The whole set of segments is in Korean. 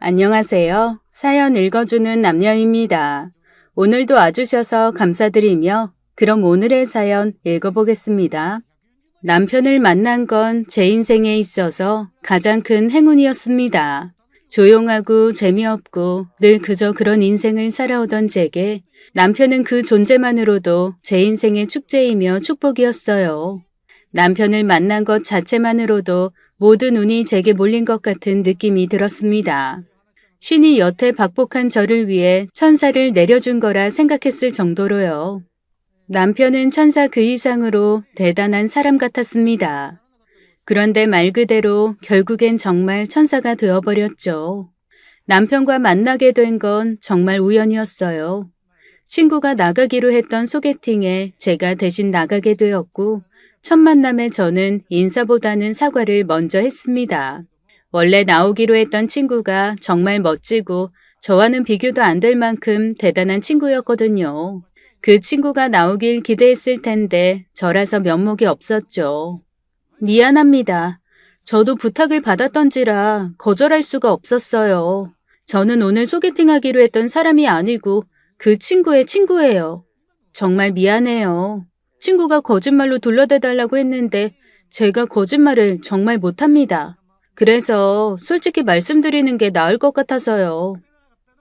안녕하세요. 사연 읽어주는 남녀입니다. 오늘도 와주셔서 감사드리며 그럼 오늘의 사연 읽어보겠습니다. 남편을 만난 건 제 인생에 있어서 가장 큰 행운이었습니다. 조용하고 재미없고 늘 그저 그런 인생을 살아오던 제게 남편은 그 존재만으로도 제 인생의 축제이며 축복이었어요. 남편을 만난 것 자체만으로도 모든 운이 제게 몰린 것 같은 느낌이 들었습니다. 신이 여태 박복한 저를 위해 천사를 내려준 거라 생각했을 정도로요. 남편은 천사 그 이상으로 대단한 사람 같았습니다. 그런데 말 그대로 결국엔 정말 천사가 되어버렸죠. 남편과 만나게 된 건 정말 우연이었어요. 친구가 나가기로 했던 소개팅에 제가 대신 나가게 되었고 첫 만남에 저는 인사보다는 사과를 먼저 했습니다. 원래 나오기로 했던 친구가 정말 멋지고 저와는 비교도 안 될 만큼 대단한 친구였거든요. 그 친구가 나오길 기대했을 텐데 저라서 면목이 없었죠. 미안합니다. 저도 부탁을 받았던지라 거절할 수가 없었어요. 저는 오늘 소개팅하기로 했던 사람이 아니고 그 친구의 친구예요. 정말 미안해요. 친구가 거짓말로 둘러대달라고 했는데 제가 거짓말을 정말 못합니다. 그래서 솔직히 말씀드리는 게 나을 것 같아서요.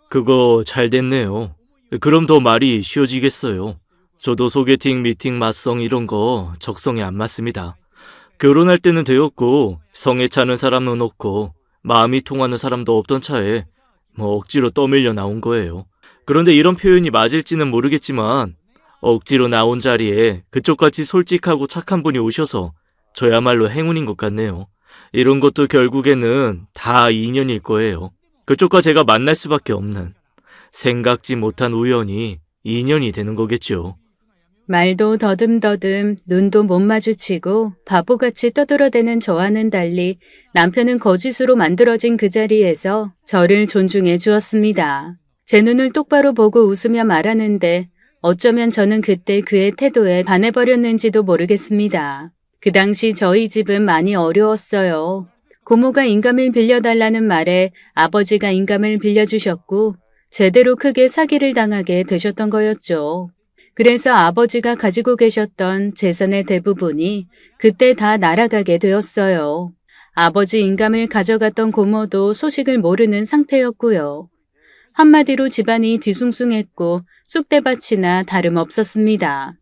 그거 잘 됐네요. 그럼 더 말이 쉬워지겠어요. 저도 소개팅, 미팅, 맞성 이런 거 적성에 안 맞습니다. 결혼할 때는 되었고 성에 차는 사람은 없고 마음이 통하는 사람도 없던 차에 억지로 떠밀려 나온 거예요. 그런데 이런 표현이 맞을지는 모르겠지만 억지로 나온 자리에 그쪽같이 솔직하고 착한 분이 오셔서 저야말로 행운인 것 같네요. 이런 것도 결국에는 다 인연일 거예요. 그쪽과 제가 만날 수밖에 없는 생각지 못한 우연이 인연이 되는 거겠죠. 말도 더듬더듬 눈도 못 마주치고 바보같이 떠들어대는 저와는 달리 남편은 거짓으로 만들어진 그 자리에서 저를 존중해 주었습니다. 제 눈을 똑바로 보고 웃으며 말하는데 어쩌면 저는 그때 그의 태도에 반해버렸는지도 모르겠습니다. 그 당시 저희 집은 많이 어려웠어요. 고모가 인감을 빌려달라는 말에 아버지가 인감을 빌려주셨고 제대로 크게 사기를 당하게 되셨던 거였죠. 그래서 아버지가 가지고 계셨던 재산의 대부분이 그때 다 날아가게 되었어요. 아버지 인감을 가져갔던 고모도 소식을 모르는 상태였고요. 한마디로 집안이 뒤숭숭했고 쑥대밭이나 다름없었습니다.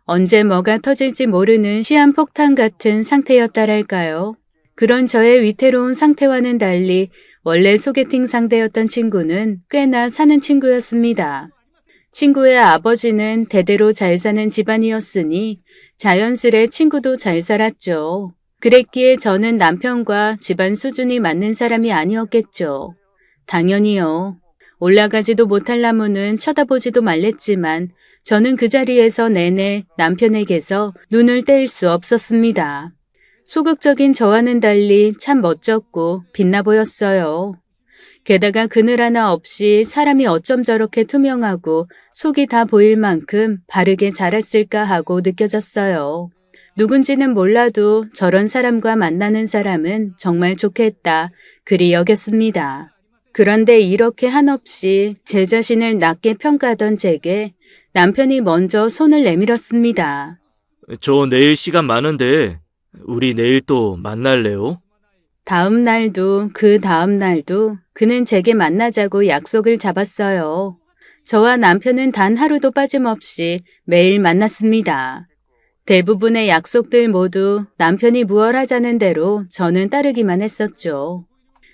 언제 뭐가 터질지 모르는 시한폭탄 같은 상태였다랄까요. 그런 저의 위태로운 상태와는 달리 원래 소개팅 상대였던 친구는 꽤나 사는 친구였습니다. 친구의 아버지는 대대로 잘 사는 집안이었으니 자연스레 친구도 잘 살았죠. 그랬기에 저는 남편과 집안 수준이 맞는 사람이 아니었겠죠. 당연히요. 올라가지도 못할 나무는 쳐다보지도 말랬지만 저는 그 자리에서 내내 남편에게서 눈을 뗄 수 없었습니다. 소극적인 저와는 달리 참 멋졌고 빛나 보였어요. 게다가 그늘 하나 없이 사람이 어쩜 저렇게 투명하고 속이 다 보일 만큼 바르게 자랐을까 하고 느껴졌어요. 누군지는 몰라도 저런 사람과 만나는 사람은 정말 좋겠다 그리 여겼습니다. 그런데 이렇게 한없이 제 자신을 낮게 평가하던 제게 남편이 먼저 손을 내밀었습니다. 저 내일 시간 많은데 우리 내일 또 만날래요? 다음 날도 그 다음 날도 그는 제게 만나자고 약속을 잡았어요. 저와 남편은 단 하루도 빠짐없이 매일 만났습니다. 대부분의 약속들 모두 남편이 무얼하자는 대로 저는 따르기만 했었죠.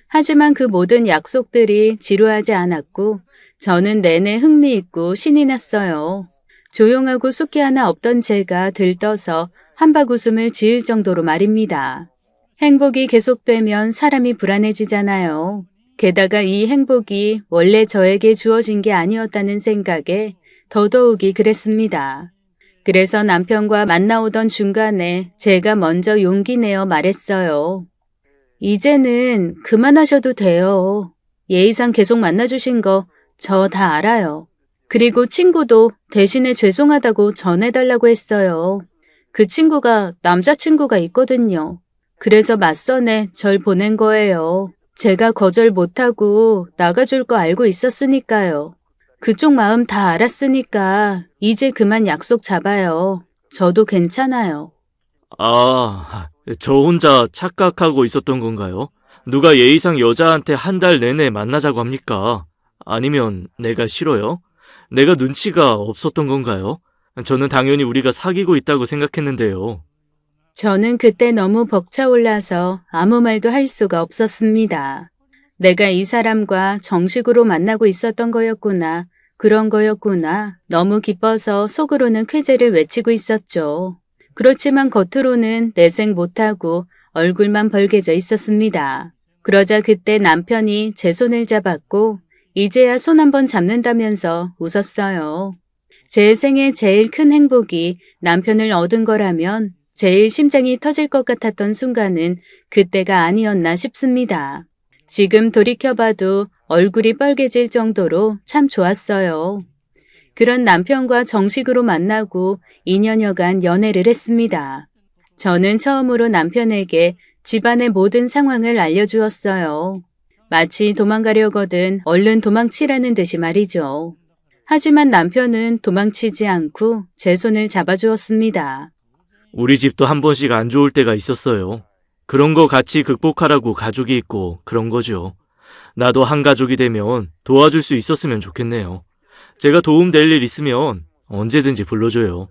하지만 그 모든 약속들이 지루하지 않았고 저는 내내 흥미있고 신이 났어요. 조용하고 숫기 하나 없던 제가 들떠서 한박웃음을 지을 정도로 말입니다. 행복이 계속되면 사람이 불안해지잖아요. 게다가 이 행복이 원래 저에게 주어진 게 아니었다는 생각에 더더욱이 그랬습니다. 그래서 남편과 만나오던 중간에 제가 먼저 용기 내어 말했어요. 이제는 그만하셔도 돼요. 예의상 계속 만나주신 거 저 다 알아요. 그리고 친구도 대신에 죄송하다고 전해달라고 했어요. 그 친구가 남자친구가 있거든요. 그래서 맞선에 절 보낸 거예요. 제가 거절 못하고 나가줄 거 알고 있었으니까요. 그쪽 마음 다 알았으니까 이제 그만 약속 잡아요. 저도 괜찮아요. 아, 저 혼자 착각하고 있었던 건가요? 누가 예의상 여자한테 한 달 내내 만나자고 합니까? 아니면 내가 싫어요? 내가 눈치가 없었던 건가요? 저는 당연히 우리가 사귀고 있다고 생각했는데요. 저는 그때 너무 벅차올라서 아무 말도 할 수가 없었습니다. 내가 이 사람과 정식으로 만나고 있었던 거였구나. 그런 거였구나. 너무 기뻐서 속으로는 쾌재를 외치고 있었죠. 그렇지만 겉으로는 내색 못하고 얼굴만 벌개져 있었습니다. 그러자 그때 남편이 제 손을 잡았고 이제야 손 한번 잡는다면서 웃었어요. 제 생애 제일 큰 행복이 남편을 얻은 거라면 제일 심장이 터질 것 같았던 순간은 그때가 아니었나 싶습니다. 지금 돌이켜봐도 얼굴이 빨개질 정도로 참 좋았어요. 그런 남편과 정식으로 만나고 2년여간 연애를 했습니다. 저는 처음으로 남편에게 집안의 모든 상황을 알려주었어요. 마치 도망가려거든 얼른 도망치라는 듯이 말이죠. 하지만 남편은 도망치지 않고 제 손을 잡아주었습니다. 우리 집도 한 번씩 안 좋을 때가 있었어요. 그런 거 같이 극복하라고 가족이 있고 그런 거죠. 나도 한 가족이 되면 도와줄 수 있었으면 좋겠네요. 제가 도움될 일 있으면 언제든지 불러줘요.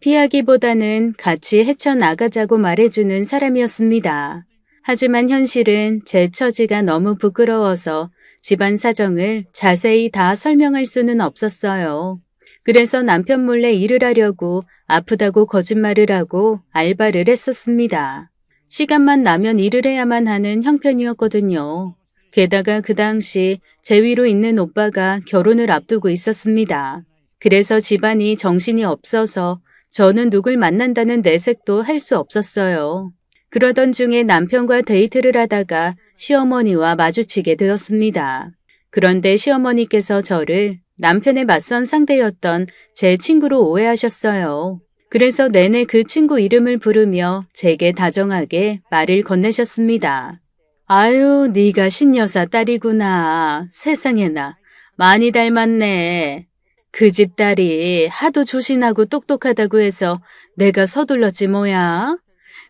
피하기보다는 같이 헤쳐나가자고 말해주는 사람이었습니다. 하지만 현실은 제 처지가 너무 부끄러워서 집안 사정을 자세히 다 설명할 수는 없었어요. 그래서 남편 몰래 일을 하려고 아프다고 거짓말을 하고 알바를 했었습니다. 시간만 나면 일을 해야만 하는 형편이었거든요. 게다가 그 당시 제 위로 있는 오빠가 결혼을 앞두고 있었습니다. 그래서 집안이 정신이 없어서 저는 누굴 만난다는 내색도 할 수 없었어요. 그러던 중에 남편과 데이트를 하다가 시어머니와 마주치게 되었습니다. 그런데 시어머니께서 저를 남편의 맞선 상대였던 제 친구로 오해하셨어요. 그래서 내내 그 친구 이름을 부르며 제게 다정하게 말을 건네셨습니다. 아유, 네가 신여사 딸이구나. 세상에나 많이 닮았네. 그 집 딸이 하도 조신하고 똑똑하다고 해서 내가 서둘렀지 뭐야.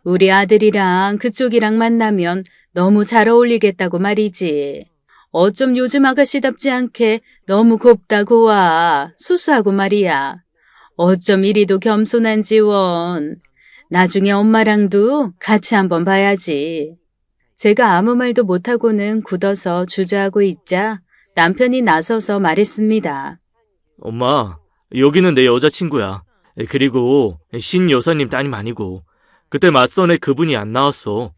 우리 아들이랑 그쪽이랑 만나면 너무 잘 어울리겠다고 말이지. 어쩜 요즘 아가씨답지 않게 너무 곱다 고와 수수하고 말이야. 어쩜 이리도 겸손한지 원. 나중에 엄마랑도 같이 한번 봐야지. 제가 아무 말도 못하고는 굳어서 주저하고 있자 남편이 나서서 말했습니다. 엄마, 여기는 내 여자친구야. 그리고 신 여사님 따님 아니고 그때 맞선에 그분이 안 나왔어.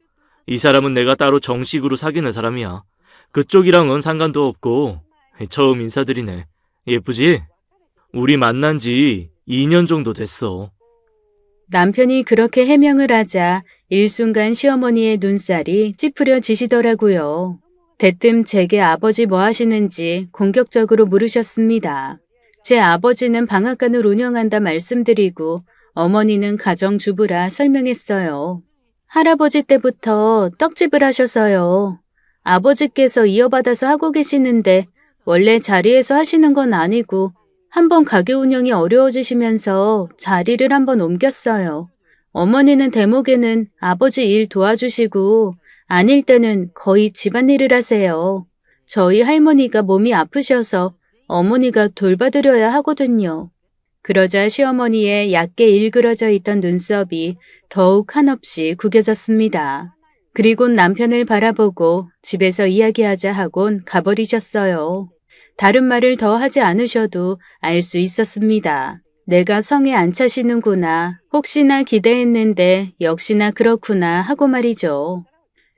이 사람은 내가 따로 정식으로 사귀는 사람이야. 그쪽이랑은 상관도 없고 처음 인사드리네. 예쁘지? 우리 만난 지 2년 정도 됐어. 남편이 그렇게 해명을 하자 일순간 시어머니의 눈살이 찌푸려지시더라고요. 대뜸 제게 아버지 뭐 하시는지 공격적으로 물으셨습니다. 제 아버지는 방앗간을 운영한다 말씀드리고 어머니는 가정주부라 설명했어요. 할아버지 때부터 떡집을 하셔서요. 아버지께서 이어받아서 하고 계시는데 원래 자리에서 하시는 건 아니고 한번 가게 운영이 어려워지시면서 자리를 한번 옮겼어요. 어머니는 대목에는 아버지 일 도와주시고 아닐 때는 거의 집안일을 하세요. 저희 할머니가 몸이 아프셔서 어머니가 돌봐드려야 하거든요. 그러자 시어머니의 얕게 일그러져 있던 눈썹이 더욱 한없이 구겨졌습니다. 그리곤 남편을 바라보고 집에서 이야기하자 하곤 가버리셨어요. 다른 말을 더 하지 않으셔도 알 수 있었습니다. 내가 성에 안 차시는구나. 혹시나 기대했는데 역시나 그렇구나 하고 말이죠.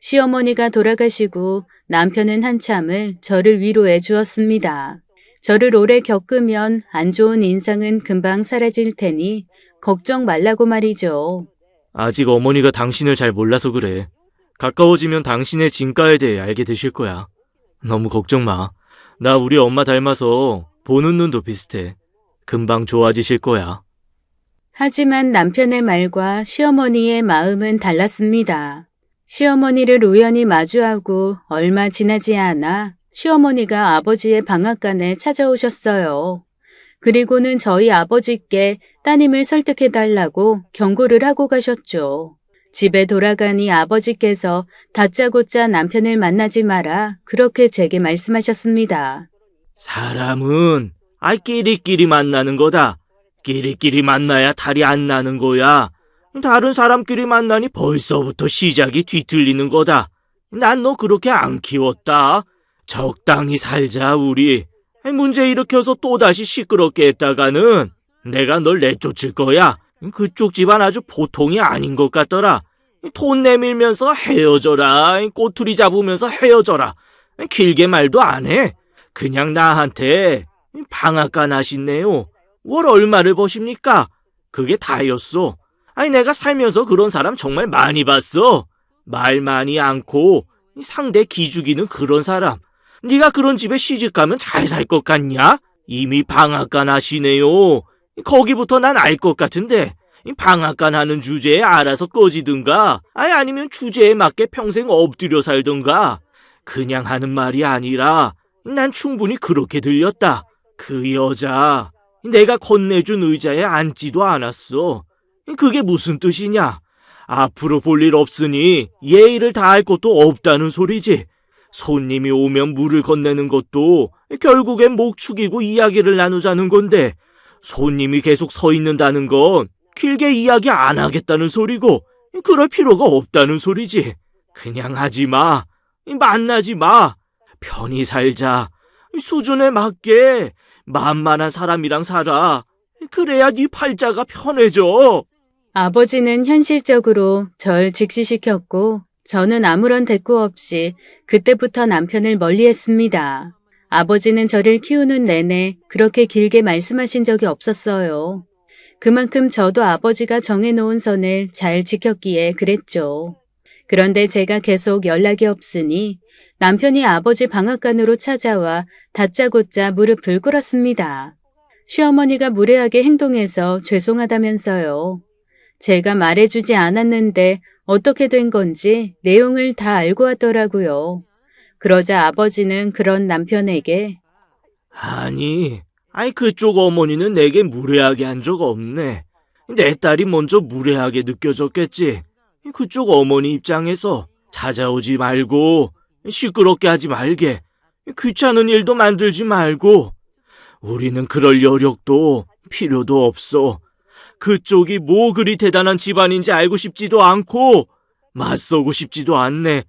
시어머니가 돌아가시고 남편은 한참을 저를 위로해 주었습니다. 저를 오래 겪으면 안 좋은 인상은 금방 사라질 테니 걱정 말라고 말이죠. 아직 어머니가 당신을 잘 몰라서 그래. 가까워지면 당신의 진가에 대해 알게 되실 거야. 너무 걱정 마. 나 우리 엄마 닮아서 보는 눈도 비슷해. 금방 좋아지실 거야. 하지만 남편의 말과 시어머니의 마음은 달랐습니다. 시어머니를 우연히 마주하고 얼마 지나지 않아 시어머니가 아버지의 방앗간에 찾아오셨어요. 그리고는 저희 아버지께 따님을 설득해달라고 경고를 하고 가셨죠. 집에 돌아가니 아버지께서 다짜고짜 남편을 만나지 마라 그렇게 제게 말씀하셨습니다. 사람은 끼리끼리 만나는 거다. 끼리끼리 만나야 탈이 안 나는 거야. 다른 사람끼리 만나니 벌써부터 시작이 뒤틀리는 거다. 난 너 그렇게 안 키웠다. 적당히 살자 우리. 문제 일으켜서 또다시 시끄럽게 했다가는 내가 널 내쫓을 거야. 그쪽 집안 아주 보통이 아닌 것 같더라. 돈 내밀면서 헤어져라. 꼬투리 잡으면서 헤어져라. 길게 말도 안 해. 그냥 나한테 방앗간 하시네요. 월 얼마를 버십니까? 그게 다였어. 내가 살면서 그런 사람 정말 많이 봤어. 말 많이 않고 상대 기죽이는 그런 사람. 네가 그런 집에 시집가면 잘 살 것 같냐? 이미 방앗간 하시네요. 거기부터 난 알 것 같은데 방앗간 하는 주제에 알아서 꺼지든가 아니면 주제에 맞게 평생 엎드려 살든가. 그냥 하는 말이 아니라 난 충분히 그렇게 들렸다. 그 여자 내가 건네준 의자에 앉지도 않았어. 그게 무슨 뜻이냐? 앞으로 볼 일 없으니 예의를 다할 것도 없다는 소리지. 손님이 오면 물을 건네는 것도 결국엔 목 축이고 이야기를 나누자는 건데 손님이 계속 서 있는다는 건 길게 이야기 안 하겠다는 소리고 그럴 필요가 없다는 소리지. 그냥 하지 마. 만나지 마. 편히 살자. 수준에 맞게 만만한 사람이랑 살아. 그래야 네 팔자가 편해져. 아버지는 현실적으로 절 직시시켰고 저는 아무런 대꾸 없이 그때부터 남편을 멀리했습니다. 아버지는 저를 키우는 내내 그렇게 길게 말씀하신 적이 없었어요. 그만큼 저도 아버지가 정해놓은 선을 잘 지켰기에 그랬죠. 그런데 제가 계속 연락이 없으니 남편이 아버지 방앗간으로 찾아와 다짜고짜 무릎을 꿇었습니다. 시어머니가 무례하게 행동해서 죄송하다면서요. 제가 말해주지 않았는데 어떻게 된 건지 내용을 다 알고 왔더라고요. 그러자 아버지는 그런 남편에게 아니, 그쪽 어머니는 내게 무례하게 한 적 없네. 내 딸이 먼저 무례하게 느껴졌겠지. 그쪽 어머니 입장에서 찾아오지 말고 시끄럽게 하지 말게. 귀찮은 일도 만들지 말고. 우리는 그럴 여력도 필요도 없어. 그쪽이 뭐 그리 대단한 집안인지 알고 싶지도 않고 맞서고 싶지도 않네.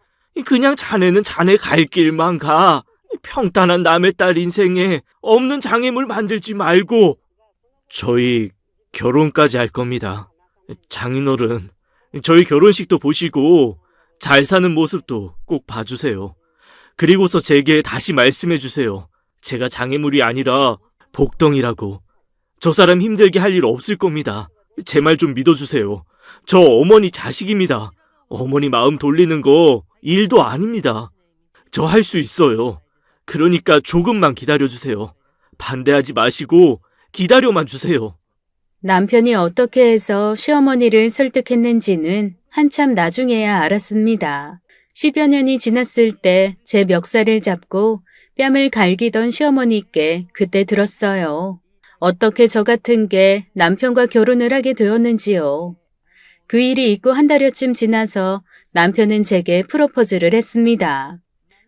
그냥 자네는 자네 갈 길만 가. 평탄한 남의 딸 인생에 없는 장애물 만들지 말고. 저희 결혼까지 할 겁니다. 장인어른, 저희 결혼식도 보시고 잘 사는 모습도 꼭 봐주세요. 그리고서 제게 다시 말씀해 주세요. 제가 장애물이 아니라 복덩이라고. 저 사람 힘들게 할 일 없을 겁니다. 제 말 좀 믿어주세요. 저 어머니 자식입니다. 어머니 마음 돌리는 거 일도 아닙니다. 저 할 수 있어요. 그러니까 조금만 기다려주세요. 반대하지 마시고 기다려만 주세요. 남편이 어떻게 해서 시어머니를 설득했는지는 한참 나중에야 알았습니다. 10여 년이 지났을 때 제 멱살을 잡고 뺨을 갈기던 시어머니께 그때 들었어요. 어떻게 저 같은 게 남편과 결혼을 하게 되었는지요. 그 일이 있고 한 달여쯤 지나서 남편은 제게 프로포즈를 했습니다.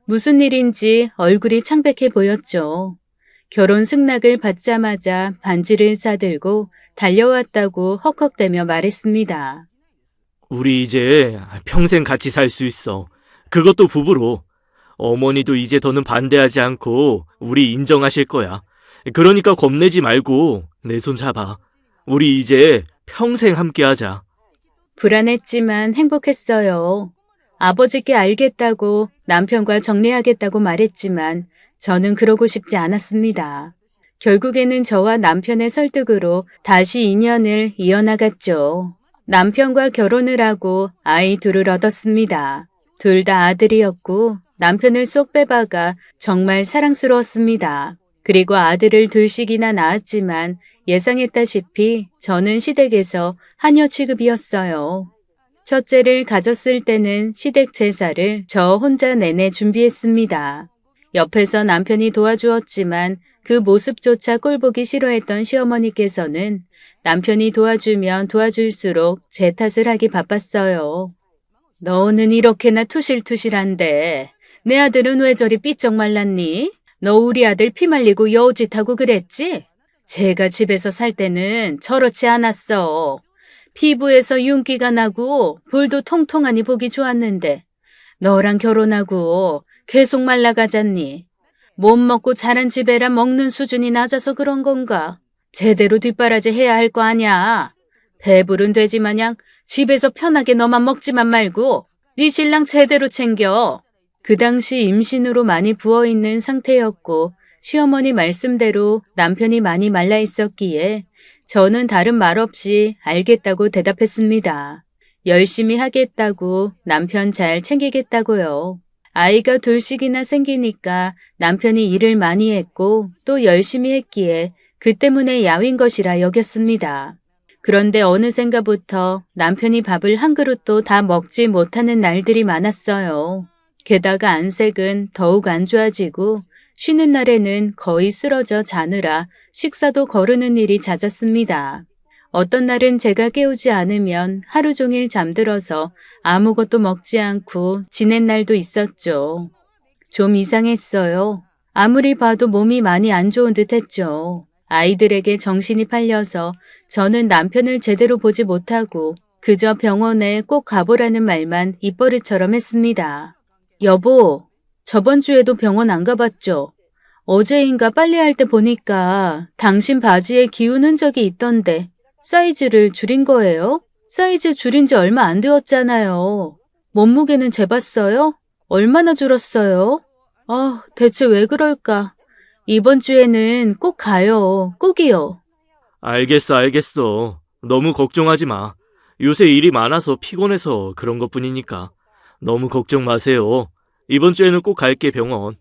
무슨 일인지 얼굴이 창백해 보였죠. 결혼 승낙을 받자마자 반지를 싸들고 달려왔다고 헉헉대며 말했습니다. 우리 이제 평생 같이 살 수 있어. 그것도 부부로. 어머니도 이제 더는 반대하지 않고 우리 인정하실 거야. 그러니까 겁내지 말고 내 손 잡아. 우리 이제 평생 함께하자. 불안했지만 행복했어요. 아버지께 알겠다고 남편과 정리하겠다고 말했지만 저는 그러고 싶지 않았습니다. 결국에는 저와 남편의 설득으로 다시 인연을 이어나갔죠. 남편과 결혼을 하고 아이 둘을 얻었습니다. 둘 다 아들이었고 남편을 쏙 빼박아 정말 사랑스러웠습니다. 그리고 아들을 둘씩이나 낳았지만 예상했다시피 저는 시댁에서 하녀 취급이었어요. 첫째를 가졌을 때는 시댁 제사를 저 혼자 내내 준비했습니다. 옆에서 남편이 도와주었지만 그 모습조차 꼴보기 싫어했던 시어머니께서는 남편이 도와주면 도와줄수록 제 탓을 하기 바빴어요. 너는 이렇게나 투실투실한데 내 아들은 왜 저리 삐쩍 말랐니? 너 우리 아들 피 말리고 여우짓하고 그랬지? 제가 집에서 살 때는 저렇지 않았어. 피부에서 윤기가 나고 볼도 통통하니 보기 좋았는데 너랑 결혼하고 계속 말라가잖니. 못 먹고 자란 집애라 먹는 수준이 낮아서 그런 건가? 제대로 뒷바라지 해야 할 거 아냐. 배부른 돼지 마냥 집에서 편하게 너만 먹지만 말고 네 신랑 제대로 챙겨. 그 당시 임신으로 많이 부어있는 상태였고 시어머니 말씀대로 남편이 많이 말라 있었기에 저는 다른 말 없이 알겠다고 대답했습니다. 열심히 하겠다고, 남편 잘 챙기겠다고요. 아이가 둘씩이나 생기니까 남편이 일을 많이 했고 또 열심히 했기에 그 때문에 야윈 것이라 여겼습니다. 그런데 어느샌가부터 남편이 밥을 한 그릇도 다 먹지 못하는 날들이 많았어요. 게다가 안색은 더욱 안 좋아지고 쉬는 날에는 거의 쓰러져 자느라 식사도 거르는 일이 잦았습니다. 어떤 날은 제가 깨우지 않으면 하루 종일 잠들어서 아무것도 먹지 않고 지낸 날도 있었죠. 좀 이상했어요. 아무리 봐도 몸이 많이 안 좋은 듯 했죠. 아이들에게 정신이 팔려서 저는 남편을 제대로 보지 못하고 그저 병원에 꼭 가보라는 말만 입버릇처럼 했습니다. 여보, 저번 주에도 병원 안 가봤죠? 어제인가 빨래할 때 보니까 당신 바지에 기운 흔적이 있던데 사이즈를 줄인 거예요? 사이즈 줄인 지 얼마 안 되었잖아요. 몸무게는 재봤어요? 얼마나 줄었어요? 대체 왜 그럴까? 이번 주에는 꼭 가요. 꼭이요. 알겠어. 너무 걱정하지 마. 요새 일이 많아서 피곤해서 그런 것뿐이니까. 너무 걱정 마세요. 이번 주에는 꼭 갈게, 병원.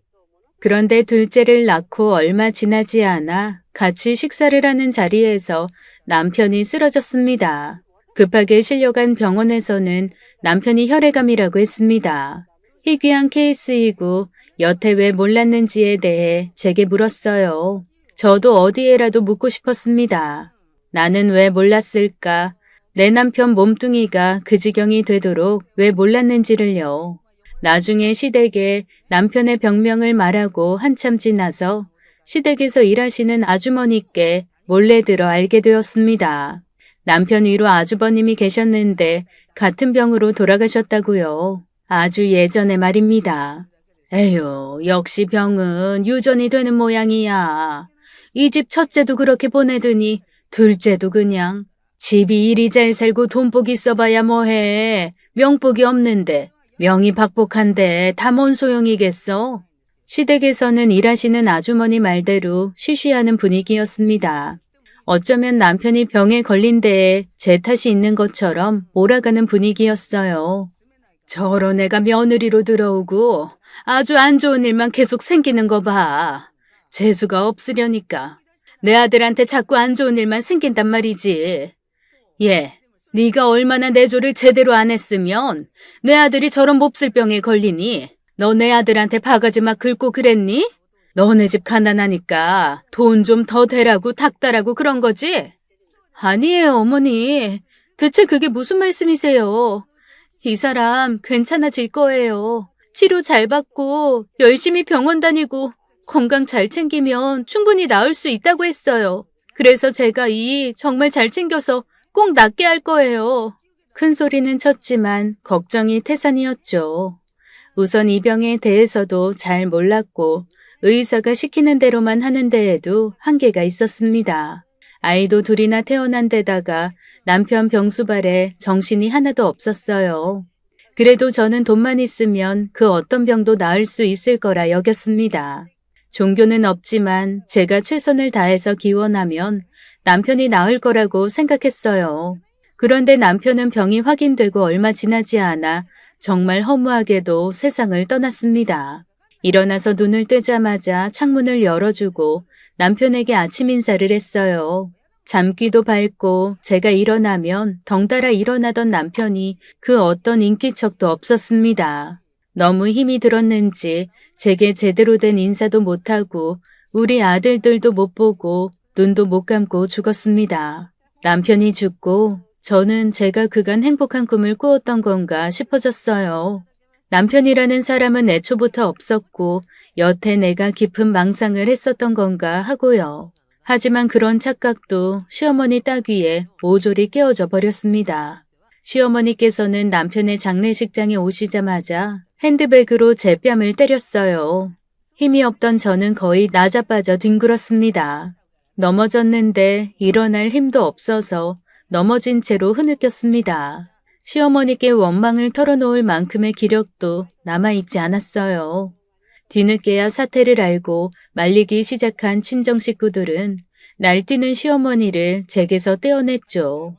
그런데 둘째를 낳고 얼마 지나지 않아 같이 식사를 하는 자리에서 남편이 쓰러졌습니다. 급하게 실려간 병원에서는 남편이 혈액암이라고 했습니다. 희귀한 케이스이고 여태 왜 몰랐는지에 대해 제게 물었어요. 저도 어디에라도 묻고 싶었습니다. 나는 왜 몰랐을까? 내 남편 몸뚱이가 그 지경이 되도록 왜 몰랐는지를요. 나중에 시댁에 남편의 병명을 말하고 한참 지나서 시댁에서 일하시는 아주머니께 몰래 들어 알게 되었습니다. 남편 위로 아주버님이 계셨는데 같은 병으로 돌아가셨다고요. 아주 예전에 말입니다. 에휴, 역시 병은 유전이 되는 모양이야. 이 집 첫째도 그렇게 보내더니 둘째도 그냥 집이 이리 잘 살고 돈복이 써봐야 뭐해. 명복이 없는데 명이 박복한데 다 뭔 소용이겠어? 시댁에서는 일하시는 아주머니 말대로 쉬쉬하는 분위기였습니다. 어쩌면 남편이 병에 걸린 데에 제 탓이 있는 것처럼 몰아가는 분위기였어요. 저런 애가 며느리로 들어오고 아주 안 좋은 일만 계속 생기는 거 봐. 재수가 없으려니까. 내 아들한테 자꾸 안 좋은 일만 생긴단 말이지. 예, 네가 얼마나 내 조를 제대로 안 했으면 내 아들이 저런 몹쓸병에 걸리니? 너 내 아들한테 바가지 막 긁고 그랬니? 너네 집 가난하니까 돈 좀 더 대라고 닥달하고 그런 거지? 아니에요, 어머니. 대체 그게 무슨 말씀이세요? 이 사람 괜찮아질 거예요. 치료 잘 받고 열심히 병원 다니고 건강 잘 챙기면 충분히 나을 수 있다고 했어요. 그래서 제가 정말 잘 챙겨서 꼭 낫게 할 거예요. 큰 소리는 쳤지만 걱정이 태산이었죠. 우선 이 병에 대해서도 잘 몰랐고 의사가 시키는 대로만 하는 데에도 한계가 있었습니다. 아이도 둘이나 태어난 데다가 남편 병수발에 정신이 하나도 없었어요. 그래도 저는 돈만 있으면 그 어떤 병도 나을 수 있을 거라 여겼습니다. 종교는 없지만 제가 최선을 다해서 기원하면 남편이 나을 거라고 생각했어요. 그런데 남편은 병이 확인되고 얼마 지나지 않아 정말 허무하게도 세상을 떠났습니다. 일어나서 눈을 뜨자마자 창문을 열어주고 남편에게 아침 인사를 했어요. 잠귀도 밝고 제가 일어나면 덩달아 일어나던 남편이 그 어떤 인기척도 없었습니다. 너무 힘이 들었는지 제게 제대로 된 인사도 못하고 우리 아들들도 못 보고 눈도 못 감고 죽었습니다. 남편이 죽고 저는 제가 그간 행복한 꿈을 꾸었던 건가 싶어졌어요. 남편이라는 사람은 애초부터 없었고 여태 내가 깊은 망상을 했었던 건가 하고요. 하지만 그런 착각도 시어머니 따귀에 모조리 깨어져 버렸습니다. 시어머니께서는 남편의 장례식장에 오시자마자 핸드백으로 제 뺨을 때렸어요. 힘이 없던 저는 거의 나자빠져 뒹굴었습니다. 넘어졌는데 일어날 힘도 없어서 넘어진 채로 흐느꼈습니다. 시어머니께 원망을 털어놓을 만큼의 기력도 남아있지 않았어요. 뒤늦게야 사태를 알고 말리기 시작한 친정 식구들은 날뛰는 시어머니를 제게서 떼어냈죠.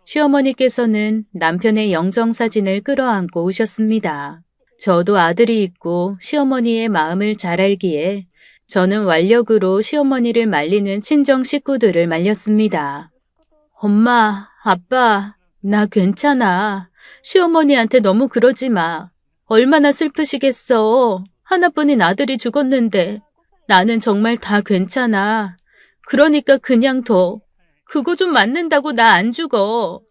시어머니께서는 남편의 영정사진을 끌어안고 오셨습니다. 저도 아들이 있고 시어머니의 마음을 잘 알기에 저는 완력으로 시어머니를 말리는 친정 식구들을 말렸습니다. 엄마, 아빠, 나 괜찮아. 시어머니한테 너무 그러지 마. 얼마나 슬프시겠어. 하나뿐인 아들이 죽었는데 나는 정말 다 괜찮아. 그러니까 그냥 둬. 그거 좀 맞는다고 나 안 죽어.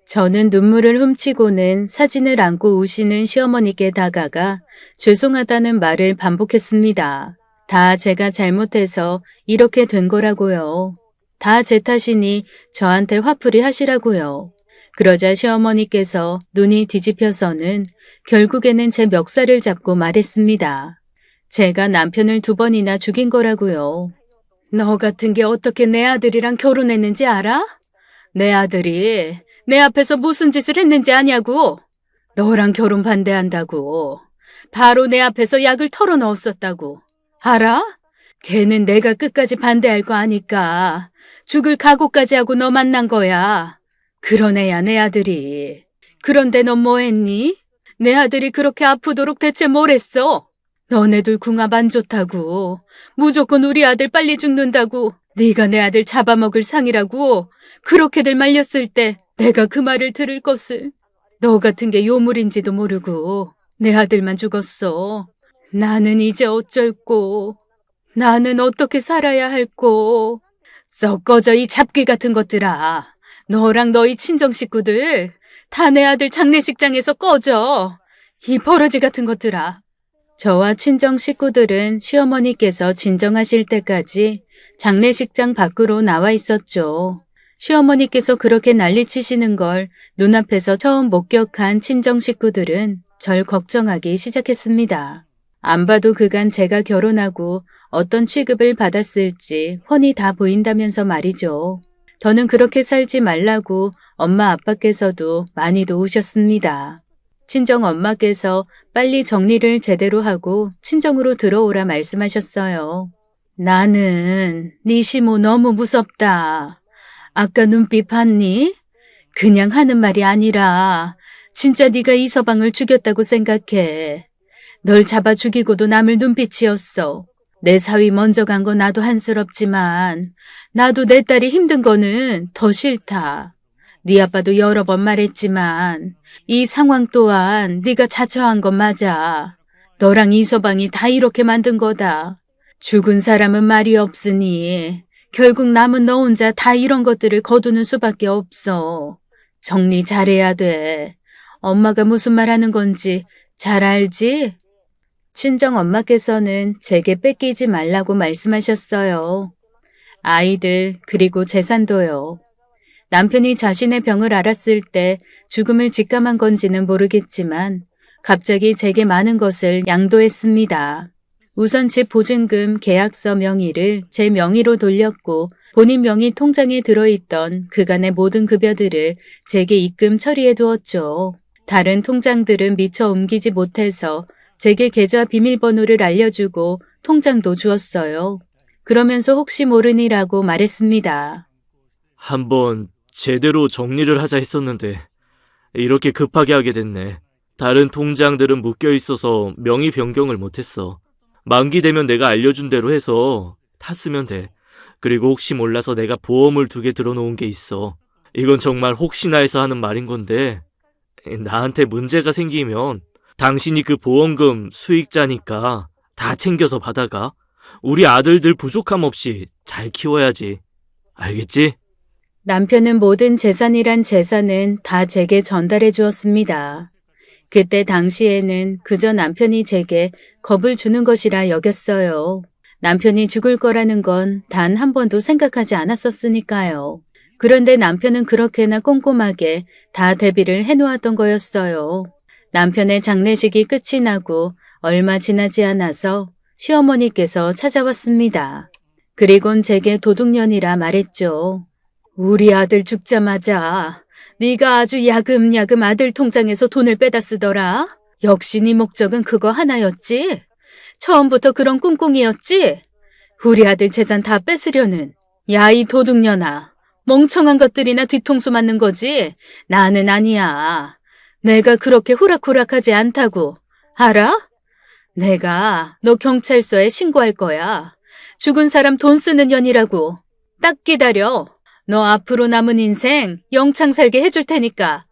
저는 눈물을 훔치고는 사진을 안고 우시는 시어머니께 다가가 죄송하다는 말을 반복했습니다. 다 제가 잘못해서 이렇게 된 거라고요. 다 제 탓이니 저한테 화풀이 하시라고요. 그러자 시어머니께서 눈이 뒤집혀서는 결국에는 제 멱살을 잡고 말했습니다. 제가 남편을 2번이나 죽인 거라고요. 너 같은 게 어떻게 내 아들이랑 결혼했는지 알아? 내 아들이 내 앞에서 무슨 짓을 했는지 아냐고. 너랑 결혼 반대한다고. 바로 내 앞에서 약을 털어넣었었다고. 알아? 걔는 내가 끝까지 반대할 거 아니까 죽을 각오까지 하고 너 만난 거야. 그런 애야 내 아들이. 그런데 넌 뭐 했니? 내 아들이 그렇게 아프도록 대체 뭘 했어? 너네들 궁합 안 좋다고. 무조건 우리 아들 빨리 죽는다고. 네가 내 아들 잡아먹을 상이라고. 그렇게들 말렸을 때 내가 그 말을 들을 것을. 너 같은 게 요물인지도 모르고 내 아들만 죽었어. 나는 이제 어쩔꼬. 나는 어떻게 살아야 할꼬. 썩 꺼져 이 잡귀 같은 것들아. 너랑 너희 친정 식구들 다 내 아들 장례식장에서 꺼져. 이 버러지 같은 것들아. 저와 친정 식구들은 시어머니께서 진정하실 때까지 장례식장 밖으로 나와 있었죠. 시어머니께서 그렇게 난리치시는 걸 눈앞에서 처음 목격한 친정 식구들은 절 걱정하기 시작했습니다. 안 봐도 그간 제가 결혼하고 어떤 취급을 받았을지 훤히 다 보인다면서 말이죠. 저는 그렇게 살지 말라고 엄마 아빠께서도 많이 도우셨습니다. 친정 엄마께서 빨리 정리를 제대로 하고 친정으로 들어오라 말씀하셨어요. 나는 네 시모 너무 무섭다. 아까 눈빛 봤니? 그냥 하는 말이 아니라 진짜 네가 이서방을 죽였다고 생각해. 널 잡아 죽이고도 남을 눈빛이었어. 내 사위 먼저 간 거 나도 한스럽지만 나도 내 딸이 힘든 거는 더 싫다. 네 아빠도 여러 번 말했지만 이 상황 또한 네가 자처한 건 맞아. 너랑 이서방이 다 이렇게 만든 거다. 죽은 사람은 말이 없으니 결국 남은 너 혼자 다 이런 것들을 거두는 수밖에 없어. 정리 잘해야 돼. 엄마가 무슨 말 하는 건지 잘 알지? 친정 엄마께서는 제게 뺏기지 말라고 말씀하셨어요. 아이들 그리고 재산도요. 남편이 자신의 병을 알았을 때 죽음을 직감한 건지는 모르겠지만 갑자기 제게 많은 것을 양도했습니다. 우선 집 보증금 계약서 명의를 제 명의로 돌렸고 본인 명의 통장에 들어있던 그간의 모든 급여들을 제게 입금 처리해 두었죠. 다른 통장들은 미처 옮기지 못해서 제게 계좌 비밀번호를 알려주고 통장도 주었어요. 그러면서 혹시 모르니라고 말했습니다. 한번 제대로 정리를 하자 했었는데 이렇게 급하게 하게 됐네. 다른 통장들은 묶여 있어서 명의 변경을 못했어. 만기 되면 내가 알려준 대로 해서 다 쓰면 돼. 그리고 혹시 몰라서 내가 보험을 2개 들어놓은 게 있어. 이건 정말 혹시나 해서 하는 말인 건데, 나한테 문제가 생기면 당신이 그 보험금 수익자니까 다 챙겨서 받아가. 우리 아들들 부족함 없이 잘 키워야지. 알겠지? 남편은 모든 재산이란 재산은 다 제게 전달해 주었습니다. 그때 당시에는 그저 남편이 제게 겁을 주는 것이라 여겼어요. 남편이 죽을 거라는 건 단 한 번도 생각하지 않았었으니까요. 그런데 남편은 그렇게나 꼼꼼하게 다 대비를 해놓았던 거였어요. 남편의 장례식이 끝이 나고 얼마 지나지 않아서 시어머니께서 찾아왔습니다. 그리곤 제게 도둑년이라 말했죠. 우리 아들 죽자마자 네가 아주 야금야금 아들 통장에서 돈을 빼다 쓰더라. 역시 네 목적은 그거 하나였지? 처음부터 그런 꿍꿍이었지? 우리 아들 재산 다 뺏으려는. 야, 이 도둑년아. 멍청한 것들이나 뒤통수 맞는 거지? 나는 아니야. 내가 그렇게 호락호락하지 않다고. 알아? 내가 너 경찰서에 신고할 거야. 죽은 사람 돈 쓰는 년이라고. 딱 기다려. 너 앞으로 남은 인생 영창 살게 해줄 테니까.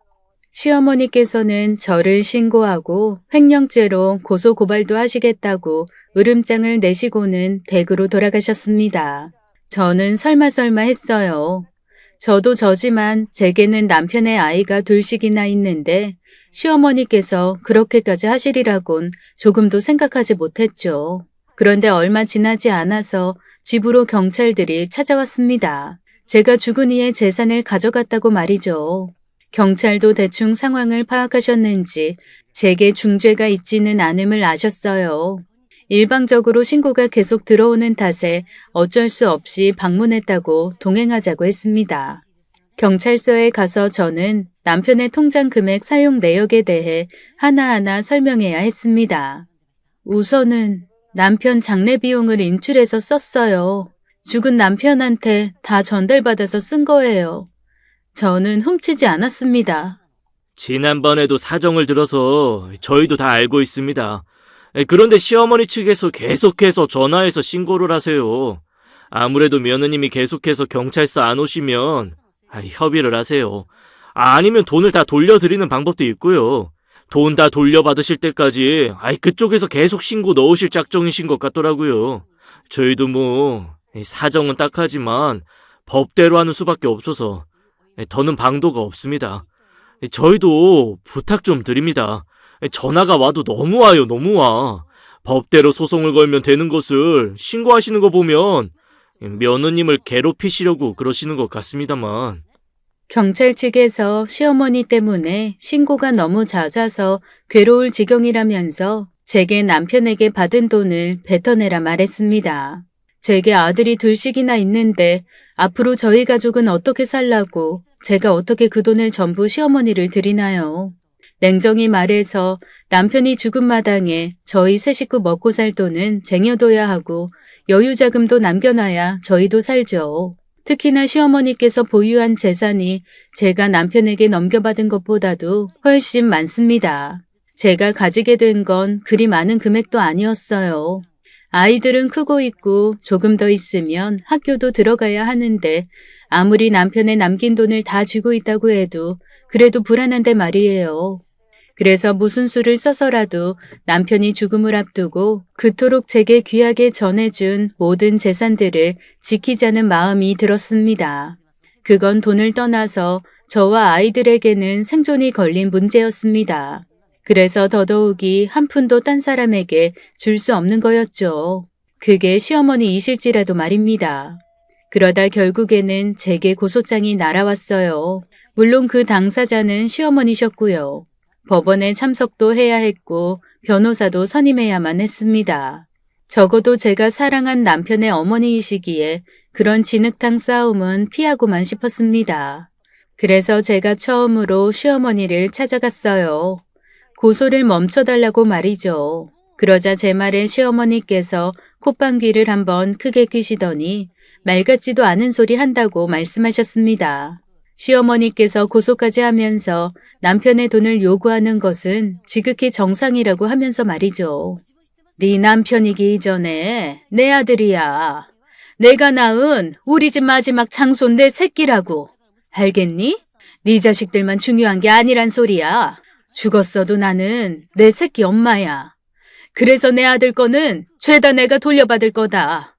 시어머니께서는 저를 신고하고 횡령죄로 고소고발도 하시겠다고 으름장을 내시고는 댁으로 돌아가셨습니다. 저는 설마 했어요. 저도 저지만 제게는 남편의 아이가 둘씩이나 있는데 시어머니께서 그렇게까지 하시리라곤 조금도 생각하지 못했죠. 그런데 얼마 지나지 않아서 집으로 경찰들이 찾아왔습니다. 제가 죽은 이의 재산을 가져갔다고 말이죠. 경찰도 대충 상황을 파악하셨는지 제게 중죄가 있지는 않음을 아셨어요. 일방적으로 신고가 계속 들어오는 탓에 어쩔 수 없이 방문했다고 동행하자고 했습니다. 경찰서에 가서 저는 남편의 통장 금액 사용 내역에 대해 하나하나 설명해야 했습니다. 우선은 남편 장례 비용을 인출해서 썼어요. 죽은 남편한테 다 전달받아서 쓴 거예요. 저는 훔치지 않았습니다. 지난번에도 사정을 들어서 저희도 다 알고 있습니다. 그런데 시어머니 측에서 계속해서 전화해서 신고를 하세요. 아무래도 며느님이 계속해서 경찰서 안 오시면 협의를 하세요. 아니면 돈을 다 돌려드리는 방법도 있고요. 돈 다 돌려받으실 때까지 그쪽에서 계속 신고 넣으실 작정이신 것 같더라고요. 저희도 사정은 딱하지만 법대로 하는 수밖에 없어서 더는 방도가 없습니다. 저희도 부탁 좀 드립니다. 전화가 와도 너무 와요, 너무 와. 법대로 소송을 걸면 되는 것을 신고하시는 거 보면 며느님을 괴롭히시려고 그러시는 것 같습니다만. 경찰 측에서 시어머니 때문에 신고가 너무 잦아서 괴로울 지경이라면서 제게 남편에게 받은 돈을 뱉어내라 말했습니다. 제게 아들이 둘씩이나 있는데 앞으로 저희 가족은 어떻게 살라고 제가 어떻게 그 돈을 전부 시어머니를 드리나요? 냉정히 말해서 남편이 죽은 마당에 저희 세 식구 먹고 살 돈은 쟁여둬야 하고 여유 자금도 남겨놔야 저희도 살죠. 특히나 시어머니께서 보유한 재산이 제가 남편에게 넘겨받은 것보다도 훨씬 많습니다. 제가 가지게 된 건 그리 많은 금액도 아니었어요. 아이들은 크고 있고 조금 더 있으면 학교도 들어가야 하는데 아무리 남편의 남긴 돈을 다 쥐고 있다고 해도 그래도 불안한데 말이에요. 그래서 무슨 수를 써서라도 남편이 죽음을 앞두고 그토록 제게 귀하게 전해준 모든 재산들을 지키자는 마음이 들었습니다. 그건 돈을 떠나서 저와 아이들에게는 생존이 걸린 문제였습니다. 그래서 더더욱이 한 푼도 딴 사람에게 줄 수 없는 거였죠. 그게 시어머니이실지라도 말입니다. 그러다 결국에는 제게 고소장이 날아왔어요. 물론 그 당사자는 시어머니셨고요. 법원에 참석도 해야 했고 변호사도 선임해야만 했습니다. 적어도 제가 사랑한 남편의 어머니이시기에 그런 진흙탕 싸움은 피하고만 싶었습니다. 그래서 제가 처음으로 시어머니를 찾아갔어요. 고소를 멈춰달라고 말이죠. 그러자 제 말에 시어머니께서 콧방귀를 한번 크게 뀌시더니 말 같지도 않은 소리 한다고 말씀하셨습니다. 시어머니께서 고소까지 하면서 남편의 돈을 요구하는 것은 지극히 정상이라고 하면서 말이죠. 네 남편이기 이전에 내 아들이야. 내가 낳은 우리 집 마지막 장손 내 새끼라고. 알겠니? 네 자식들만 중요한 게 아니란 소리야. 죽었어도 나는 내 새끼 엄마야. 그래서 내 아들 거는 죄다 내가 돌려받을 거다.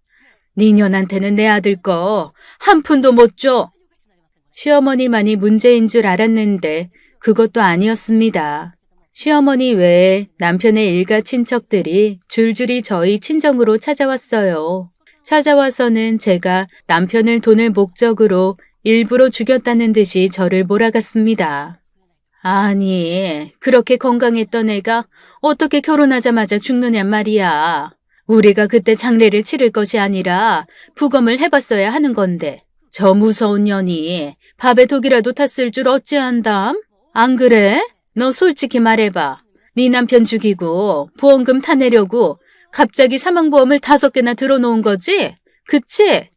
니년한테는 내 아들 거 한 푼도 못 줘. 시어머니만이 문제인 줄 알았는데 그것도 아니었습니다. 시어머니 외에 남편의 일가 친척들이 줄줄이 저희 친정으로 찾아왔어요. 찾아와서는 제가 남편을 돈을 목적으로 일부러 죽였다는 듯이 저를 몰아갔습니다. 아니, 그렇게 건강했던 애가 어떻게 결혼하자마자 죽느냔 말이야. 우리가 그때 장례를 치를 것이 아니라 부검을 해봤어야 하는 건데 저 무서운 년이 밥에 독이라도 탔을 줄 어찌한담? 안 그래? 너 솔직히 말해봐. 네 남편 죽이고 보험금 타내려고 갑자기 사망보험을 5개나 들어놓은 거지? 그치?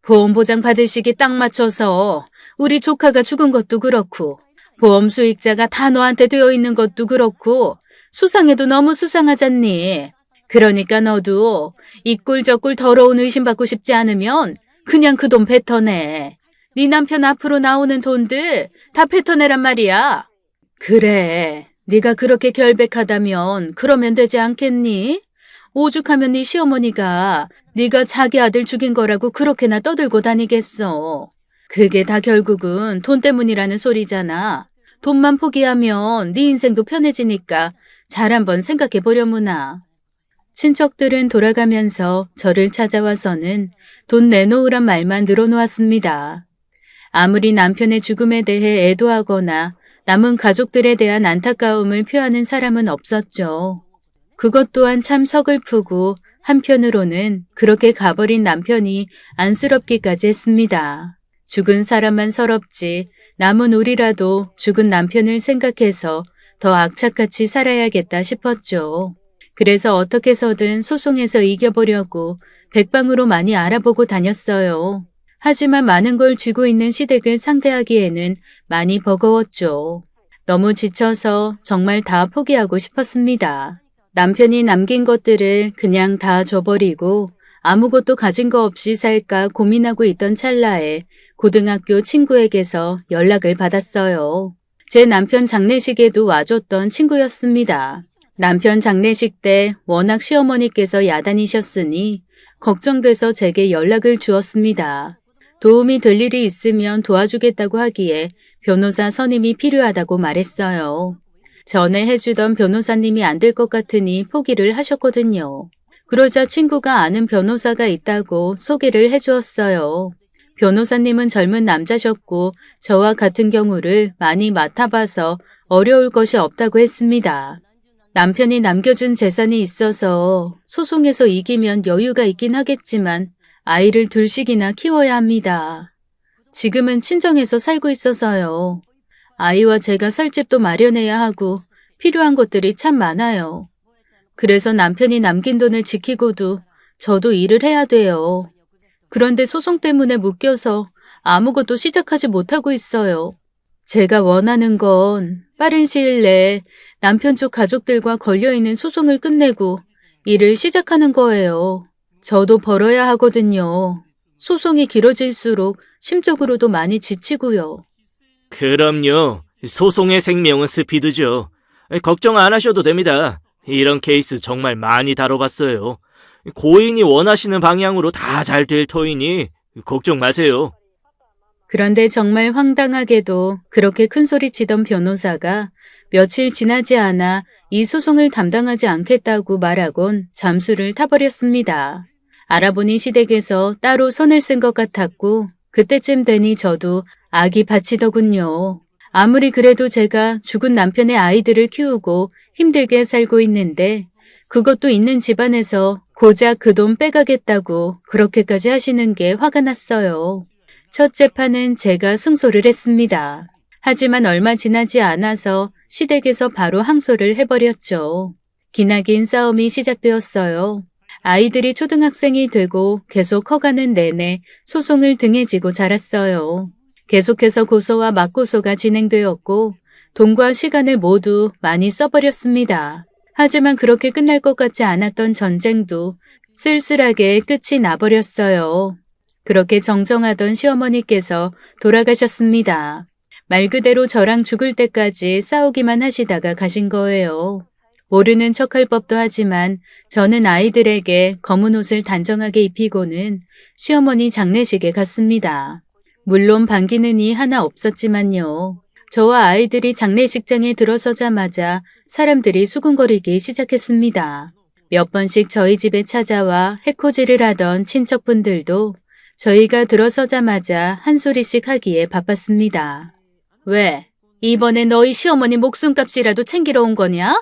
보험 보장 받을 시기 딱 맞춰서 우리 조카가 죽은 것도 그렇고 보험 수익자가 다 너한테 되어 있는 것도 그렇고 수상해도 너무 수상하잖니. 그러니까 너도 이 꼴 저 꼴 더러운 의심받고 싶지 않으면 그냥 그 돈 뱉어내. 네 남편 앞으로 나오는 돈들 다 뱉어내란 말이야. 그래, 네가 그렇게 결백하다면 그러면 되지 않겠니? 오죽하면 네 시어머니가 네가 자기 아들 죽인 거라고 그렇게나 떠들고 다니겠어. 그게 다 결국은 돈 때문이라는 소리잖아. 돈만 포기하면 네 인생도 편해지니까 잘 한번 생각해 보려무나. 친척들은 돌아가면서 저를 찾아와서는 돈 내놓으란 말만 늘어놓았습니다. 아무리 남편의 죽음에 대해 애도하거나 남은 가족들에 대한 안타까움을 표하는 사람은 없었죠. 그것 또한 참 서글프고 한편으로는 그렇게 가버린 남편이 안쓰럽기까지 했습니다. 죽은 사람만 서럽지 남은 우리라도 죽은 남편을 생각해서 더 악착같이 살아야겠다 싶었죠. 그래서 어떻게 해서든 소송에서 이겨보려고 백방으로 많이 알아보고 다녔어요. 하지만 많은 걸 쥐고 있는 시댁을 상대하기에는 많이 버거웠죠. 너무 지쳐서 정말 다 포기하고 싶었습니다. 남편이 남긴 것들을 그냥 다 줘버리고 아무것도 가진 거 없이 살까 고민하고 있던 찰나에 고등학교 친구에게서 연락을 받았어요. 제 남편 장례식에도 와줬던 친구였습니다. 남편 장례식 때 워낙 시어머니께서 야단이셨으니 걱정돼서 제게 연락을 주었습니다. 도움이 될 일이 있으면 도와주겠다고 하기에 변호사 선임이 필요하다고 말했어요. 전에 해주던 변호사님이 안 될 것 같으니 포기를 하셨거든요. 그러자 친구가 아는 변호사가 있다고 소개를 해주었어요. 변호사님은 젊은 남자셨고 저와 같은 경우를 많이 맡아봐서 어려울 것이 없다고 했습니다. 남편이 남겨준 재산이 있어서 소송에서 이기면 여유가 있긴 하겠지만 아이를 둘씩이나 키워야 합니다. 지금은 친정에서 살고 있어서요. 아이와 제가 살 집도 마련해야 하고 필요한 것들이 참 많아요. 그래서 남편이 남긴 돈을 지키고도 저도 일을 해야 돼요. 그런데 소송 때문에 묶여서 아무것도 시작하지 못하고 있어요. 제가 원하는 건 빠른 시일 내에 남편 쪽 가족들과 걸려있는 소송을 끝내고 일을 시작하는 거예요. 저도 벌어야 하거든요. 소송이 길어질수록 심적으로도 많이 지치고요. 그럼요. 소송의 생명은 스피드죠. 걱정 안 하셔도 됩니다. 이런 케이스 정말 많이 다뤄봤어요. 고인이 원하시는 방향으로 다 잘 될 터이니 걱정 마세요. 그런데 정말 황당하게도 그렇게 큰소리치던 변호사가 며칠 지나지 않아 이 소송을 담당하지 않겠다고 말하곤 잠수를 타버렸습니다. 알아보니 시댁에서 따로 손을 쓴 것 같았고 그때쯤 되니 저도 악이 받치더군요. 아무리 그래도 제가 죽은 남편의 아이들을 키우고 힘들게 살고 있는데 그것도 있는 집안에서 고작 그 돈 빼가겠다고 그렇게까지 하시는 게 화가 났어요. 첫 재판은 제가 승소를 했습니다. 하지만 얼마 지나지 않아서 시댁에서 바로 항소를 해버렸죠. 기나긴 싸움이 시작되었어요. 아이들이 초등학생이 되고 계속 커가는 내내 소송을 등에 지고 자랐어요. 계속해서 고소와 맞고소가 진행되었고 돈과 시간을 모두 많이 써버렸습니다. 하지만 그렇게 끝날 것 같지 않았던 전쟁도 쓸쓸하게 끝이 나버렸어요. 그렇게 정정하던 시어머니께서 돌아가셨습니다. 말 그대로 저랑 죽을 때까지 싸우기만 하시다가 가신 거예요. 모르는 척할 법도 하지만 저는 아이들에게 검은 옷을 단정하게 입히고는 시어머니 장례식에 갔습니다. 물론 반기는 이 하나 없었지만요. 저와 아이들이 장례식장에 들어서자마자 사람들이 수군거리기 시작했습니다. 몇 번씩 저희 집에 찾아와 해코지를 하던 친척분들도 저희가 들어서자마자 한 소리씩 하기에 바빴습니다. 왜? 이번에 너희 시어머니 목숨값이라도 챙기러 온 거냐?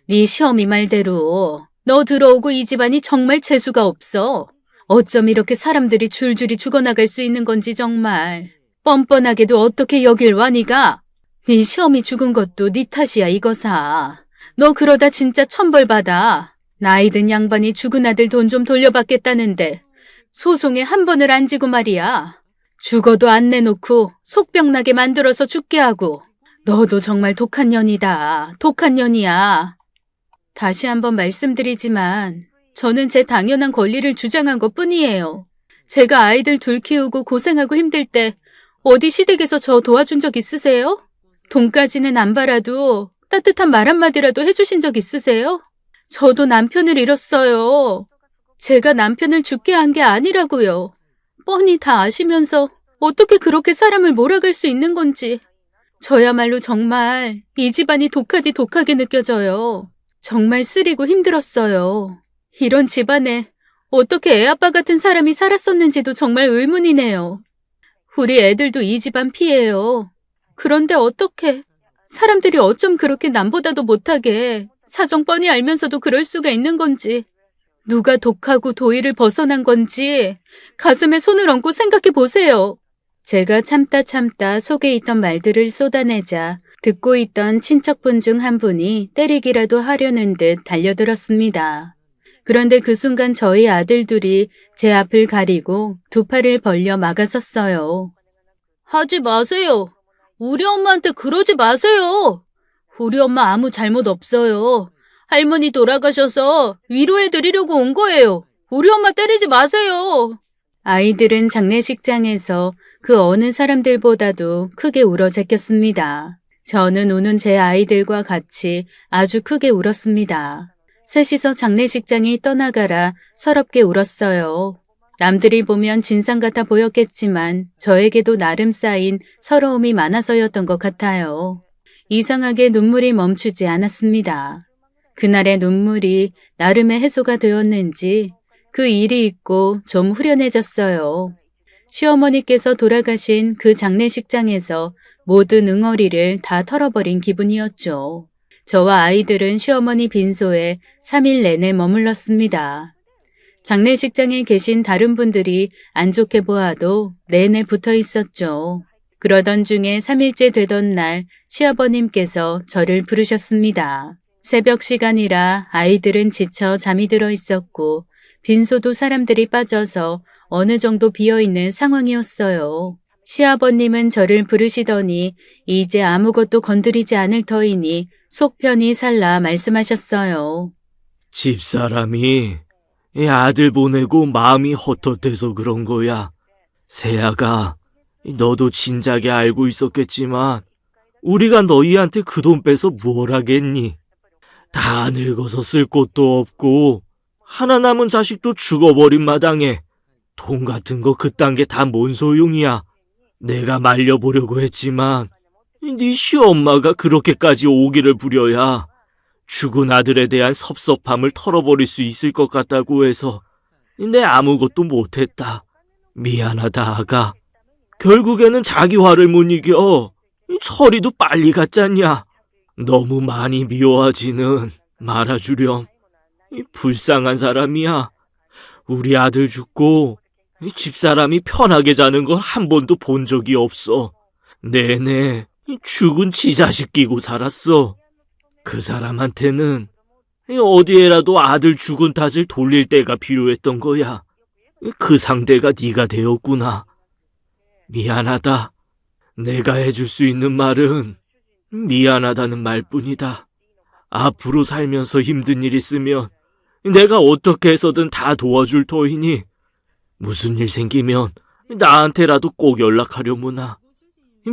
네 시어미 말대로 너 들어오고 이 집안이 정말 재수가 없어. 어쩜 이렇게 사람들이 줄줄이 죽어나갈 수 있는 건지 정말. 뻔뻔하게도 어떻게 여길 와 니가? 네 시어미 죽은 것도 네 탓이야 이거사. 너 그러다 진짜 천벌 받아. 나이 든 양반이 죽은 아들 돈 좀 돌려받겠다는데 소송에 한 번을 안 지고 말이야. 죽어도 안 내놓고 속병나게 만들어서 죽게 하고. 너도 정말 독한 년이다. 독한 년이야. 다시 한번 말씀드리지만 저는 제 당연한 권리를 주장한 것뿐이에요. 제가 아이들 둘 키우고 고생하고 힘들 때 어디 시댁에서 저 도와준 적 있으세요? 돈까지는 안 벌어도 따뜻한 말 한마디라도 해주신 적 있으세요? 저도 남편을 잃었어요. 제가 남편을 죽게 한 게 아니라고요. 뻔히 다 아시면서 어떻게 그렇게 사람을 몰아갈 수 있는 건지. 저야말로 정말 이 집안이 독하디 독하게 느껴져요. 정말 쓰리고 힘들었어요. 이런 집안에 어떻게 애아빠 같은 사람이 살았었는지도 정말 의문이네요. 우리 애들도 이 집안 피해요. 그런데 어떻게 사람들이 어쩜 그렇게 남보다도 못하게 사정 뻔히 알면서도 그럴 수가 있는 건지. 누가 독하고 도의를 벗어난 건지 가슴에 손을 얹고 생각해 보세요. 제가 참다 속에 있던 말들을 쏟아내자 듣고 있던 친척분 중 한 분이 때리기라도 하려는 듯 달려들었습니다. 그런데 그 순간 저희 아들들이 제 앞을 가리고 두 팔을 벌려 막아섰어요. 하지 마세요. 우리 엄마한테 그러지 마세요. 우리 엄마 아무 잘못 없어요. 할머니 돌아가셔서 위로해드리려고 온 거예요. 우리 엄마 때리지 마세요. 아이들은 장례식장에서 그 어느 사람들보다도 크게 울어 제꼈습니다. 저는 우는 제 아이들과 같이 아주 크게 울었습니다. 셋이서 장례식장이 떠나가라 서럽게 울었어요. 남들이 보면 진상 같아 보였겠지만 저에게도 나름 쌓인 서러움이 많아서였던 것 같아요. 이상하게 눈물이 멈추지 않았습니다. 그날의 눈물이 나름의 해소가 되었는지 그 일이 있고 좀 후련해졌어요. 시어머니께서 돌아가신 그 장례식장에서 모든 응어리를 다 털어버린 기분이었죠. 저와 아이들은 시어머니 빈소에 3일 내내 머물렀습니다. 장례식장에 계신 다른 분들이 안 좋게 보아도 내내 붙어 있었죠. 그러던 중에 3일째 되던 날 시아버님께서 저를 부르셨습니다. 새벽 시간이라 아이들은 지쳐 잠이 들어 있었고 빈소도 사람들이 빠져서 어느 정도 비어있는 상황이었어요. 시아버님은 저를 부르시더니 이제 아무것도 건드리지 않을 터이니 속 편히 살라 말씀하셨어요. 집사람이 이 아들 보내고 마음이 헛헛해서 그런 거야. 세아가 너도 진작에 알고 있었겠지만 우리가 너희한테 그 돈 빼서 뭘 하겠니? 다 늙어서 쓸 곳도 없고 하나 남은 자식도 죽어버린 마당에 돈 같은 거 그딴 게 다 뭔 소용이야. 내가 말려보려고 했지만 네 시엄마가 그렇게까지 오기를 부려야 죽은 아들에 대한 섭섭함을 털어버릴 수 있을 것 같다고 해서 내 아무것도 못했다. 미안하다 아가. 결국에는 자기 화를 못 이겨. 철이도 빨리 갔잖냐. 너무 많이 미워하지는 말아주렴. 불쌍한 사람이야. 우리 아들 죽고 집사람이 편하게 자는 걸 한 번도 본 적이 없어. 내내 죽은 지 자식 끼고 살았어. 그 사람한테는 어디에라도 아들 죽은 탓을 돌릴 때가 필요했던 거야. 그 상대가 네가 되었구나. 미안하다. 내가 해줄 수 있는 말은 미안하다는 말뿐이다. 앞으로 살면서 힘든 일 있으면 내가 어떻게 해서든 다 도와줄 터이니 무슨 일 생기면 나한테라도 꼭 연락하려무나.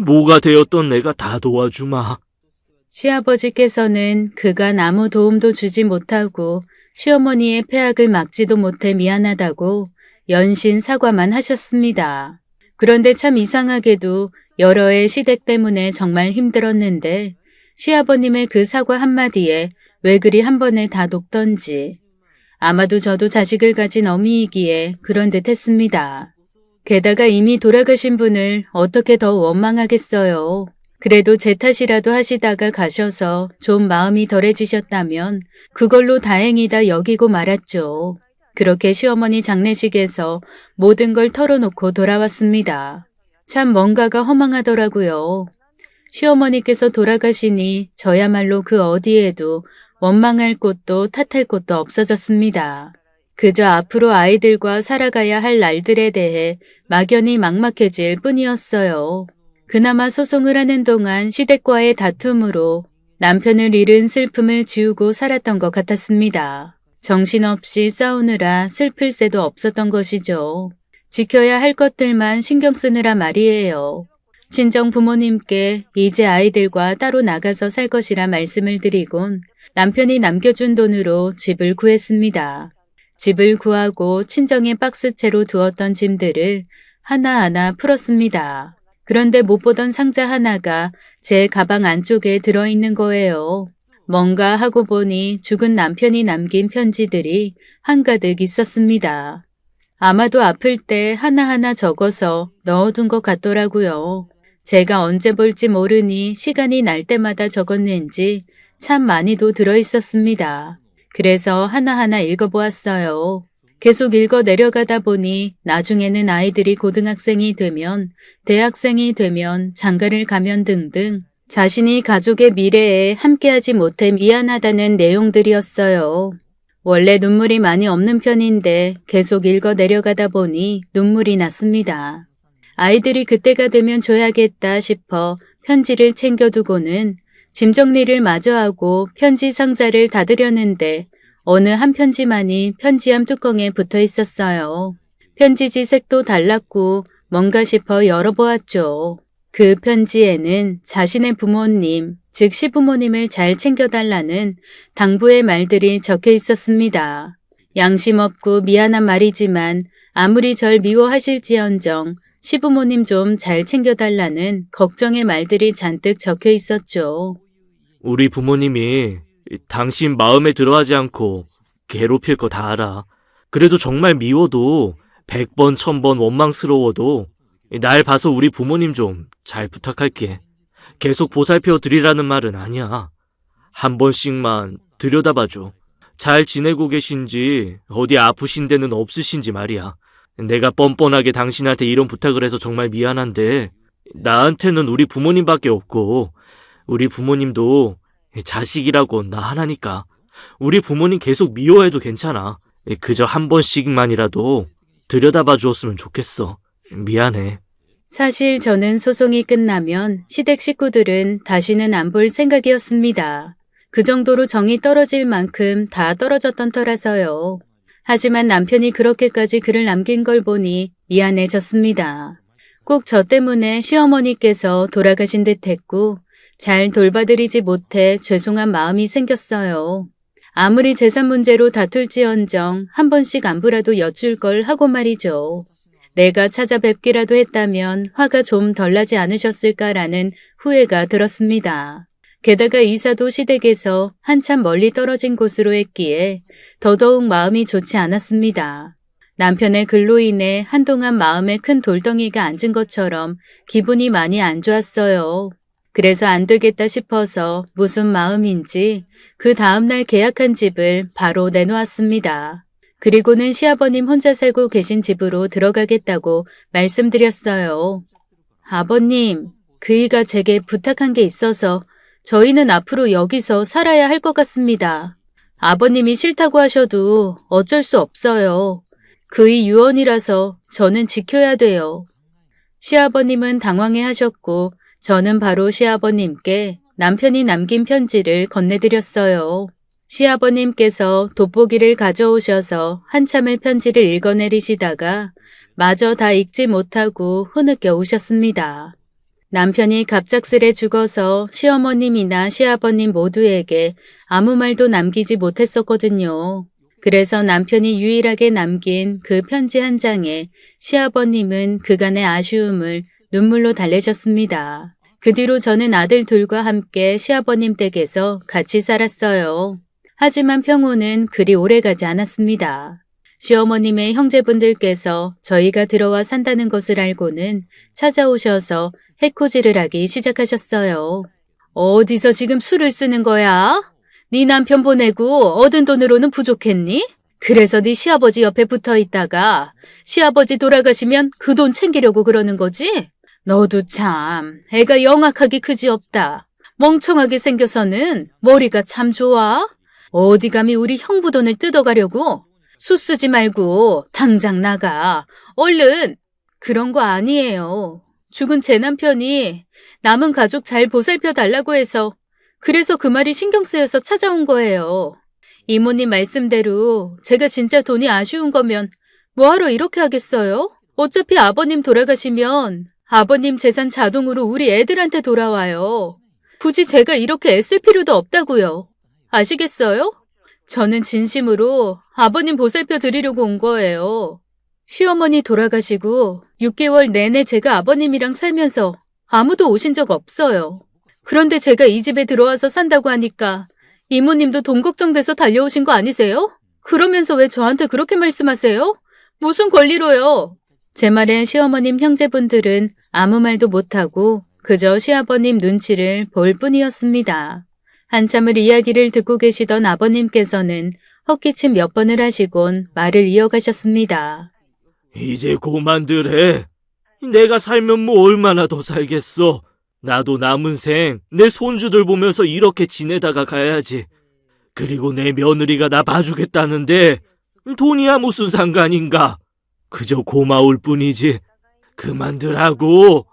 뭐가 되었던 내가 다 도와주마. 시아버지께서는 그간 아무 도움도 주지 못하고 시어머니의 폐악을 막지도 못해 미안하다고 연신 사과만 하셨습니다. 그런데 참 이상하게도 여러 해 시댁 때문에 정말 힘들었는데 시아버님의 그 사과 한마디에 왜 그리 한 번에 다 녹던지 아마도 저도 자식을 가진 어미이기에 그런 듯 했습니다. 게다가 이미 돌아가신 분을 어떻게 더 원망하겠어요. 그래도 제 탓이라도 하시다가 가셔서 좀 마음이 덜해지셨다면 그걸로 다행이다 여기고 말았죠. 그렇게 시어머니 장례식에서 모든 걸 털어놓고 돌아왔습니다. 참 뭔가가 허망하더라고요. 시어머니께서 돌아가시니 저야말로 그 어디에도 원망할 곳도 탓할 곳도 없어졌습니다. 그저 앞으로 아이들과 살아가야 할 날들에 대해 막연히 막막해질 뿐이었어요. 그나마 소송을 하는 동안 시댁과의 다툼으로 남편을 잃은 슬픔을 지우고 살았던 것 같았습니다. 정신없이 싸우느라 슬플 새도 없었던 것이죠. 지켜야 할 것들만 신경 쓰느라 말이에요. 친정 부모님께 이제 아이들과 따로 나가서 살 것이라 말씀을 드리곤 남편이 남겨준 돈으로 집을 구했습니다. 집을 구하고 친정에 박스채로 두었던 짐들을 하나하나 풀었습니다. 그런데 못 보던 상자 하나가 제 가방 안쪽에 들어있는 거예요. 뭔가 하고 보니 죽은 남편이 남긴 편지들이 한가득 있었습니다. 아마도 아플 때 하나하나 적어서 넣어둔 것 같더라고요. 제가 언제 볼지 모르니 시간이 날 때마다 적었는지 참 많이도 들어있었습니다. 그래서 하나하나 읽어보았어요. 계속 읽어 내려가다 보니 나중에는 아이들이 고등학생이 되면, 대학생이 되면, 장가를 가면 등등 자신이 가족의 미래에 함께하지 못해 미안하다는 내용들이었어요. 원래 눈물이 많이 없는 편인데 계속 읽어 내려가다 보니 눈물이 났습니다. 아이들이 그때가 되면 줘야겠다 싶어 편지를 챙겨두고는 짐 정리를 마저 하고 편지 상자를 닫으려는데 어느 한 편지만이 편지함 뚜껑에 붙어 있었어요. 편지지 색도 달랐고 뭔가 싶어 열어보았죠. 그 편지에는 자신의 부모님, 즉 시부모님을 잘 챙겨달라는 당부의 말들이 적혀 있었습니다. 양심 없고 미안한 말이지만 아무리 절 미워하실지언정 시부모님 좀 잘 챙겨달라는 걱정의 말들이 잔뜩 적혀 있었죠. 우리 부모님이 당신 마음에 들어하지 않고 괴롭힐 거 다 알아. 그래도 정말 미워도 100번, 1000번 원망스러워도 날 봐서 우리 부모님 좀 잘 부탁할게. 계속 보살펴 드리라는 말은 아니야. 한 번씩만 들여다봐줘. 잘 지내고 계신지 어디 아프신 데는 없으신지 말이야. 내가 뻔뻔하게 당신한테 이런 부탁을 해서 정말 미안한데 나한테는 우리 부모님밖에 없고 우리 부모님도 자식이라고 나 하나니까 우리 부모님 계속 미워해도 괜찮아. 그저 한 번씩만이라도 들여다봐 주었으면 좋겠어. 미안해. 사실 저는 소송이 끝나면 시댁 식구들은 다시는 안 볼 생각이었습니다. 그 정도로 정이 떨어질 만큼 다 떨어졌던 터라서요. 하지만 남편이 그렇게까지 글을 남긴 걸 보니 미안해졌습니다. 꼭 저 때문에 시어머니께서 돌아가신 듯 했고 잘 돌봐드리지 못해 죄송한 마음이 생겼어요. 아무리 재산 문제로 다툴지언정 한 번씩 안부라도 여쭐 걸 하고 말이죠. 내가 찾아뵙기라도 했다면 화가 좀 덜 나지 않으셨을까라는 후회가 들었습니다. 게다가 이사도 시댁에서 한참 멀리 떨어진 곳으로 했기에 더더욱 마음이 좋지 않았습니다. 남편의 글로 인해 한동안 마음에 큰 돌덩이가 앉은 것처럼 기분이 많이 안 좋았어요. 그래서 안 되겠다 싶어서 무슨 마음인지 그 다음날 계약한 집을 바로 내놓았습니다. 그리고는 시아버님 혼자 살고 계신 집으로 들어가겠다고 말씀드렸어요. 아버님, 그이가 제게 부탁한 게 있어서 저희는 앞으로 여기서 살아야 할 것 같습니다. 아버님이 싫다고 하셔도 어쩔 수 없어요. 그이 유언이라서 저는 지켜야 돼요. 시아버님은 당황해 하셨고 저는 바로 시아버님께 남편이 남긴 편지를 건네드렸어요. 시아버님께서 돋보기를 가져오셔서 한참을 편지를 읽어내리시다가 마저 다 읽지 못하고 흐느껴 우셨습니다. 남편이 갑작스레 죽어서 시어머님이나 시아버님 모두에게 아무 말도 남기지 못했었거든요. 그래서 남편이 유일하게 남긴 그 편지 한 장에 시아버님은 그간의 아쉬움을 눈물로 달래셨습니다. 그 뒤로 저는 아들 둘과 함께 시아버님 댁에서 같이 살았어요. 하지만 평온은 그리 오래가지 않았습니다. 시어머님의 형제분들께서 저희가 들어와 산다는 것을 알고는 찾아오셔서 해코지를 하기 시작하셨어요. 어디서 지금 술을 쓰는 거야? 네 남편 보내고 얻은 돈으로는 부족했니? 그래서 네 시아버지 옆에 붙어 있다가 시아버지 돌아가시면 그 돈 챙기려고 그러는 거지? 너도 참 애가 영악하기 그지없다. 멍청하게 생겨서는 머리가 참 좋아. 어디 감히 우리 형부 돈을 뜯어가려고? 수 쓰지 말고 당장 나가. 얼른. 그런 거 아니에요. 죽은 제 남편이 남은 가족 잘 보살펴 달라고 해서 그래서 그 말이 신경 쓰여서 찾아온 거예요. 이모님 말씀대로 제가 진짜 돈이 아쉬운 거면 뭐하러 이렇게 하겠어요? 어차피 아버님 돌아가시면 아버님 재산 자동으로 우리 애들한테 돌아와요. 굳이 제가 이렇게 애쓸 필요도 없다고요. 아시겠어요? 저는 진심으로 아버님 보살펴 드리려고 온 거예요. 시어머니 돌아가시고 6개월 내내 제가 아버님이랑 살면서 아무도 오신 적 없어요. 그런데 제가 이 집에 들어와서 산다고 하니까 이모님도 돈 걱정돼서 달려오신 거 아니세요? 그러면서 왜 저한테 그렇게 말씀하세요? 무슨 권리로요? 제 말엔 시어머님 형제분들은 아무 말도 못하고 그저 시아버님 눈치를 볼 뿐이었습니다. 한참을 이야기를 듣고 계시던 아버님께서는 헛기침 몇 번을 하시곤 말을 이어가셨습니다. 이제 그만들 해. 내가 살면 뭐 얼마나 더 살겠어. 나도 남은 생 내 손주들 보면서 이렇게 지내다가 가야지. 그리고 내 며느리가 나 봐주겠다는데 돈이야 무슨 상관인가. 그저 고마울 뿐이지. 그만들 하고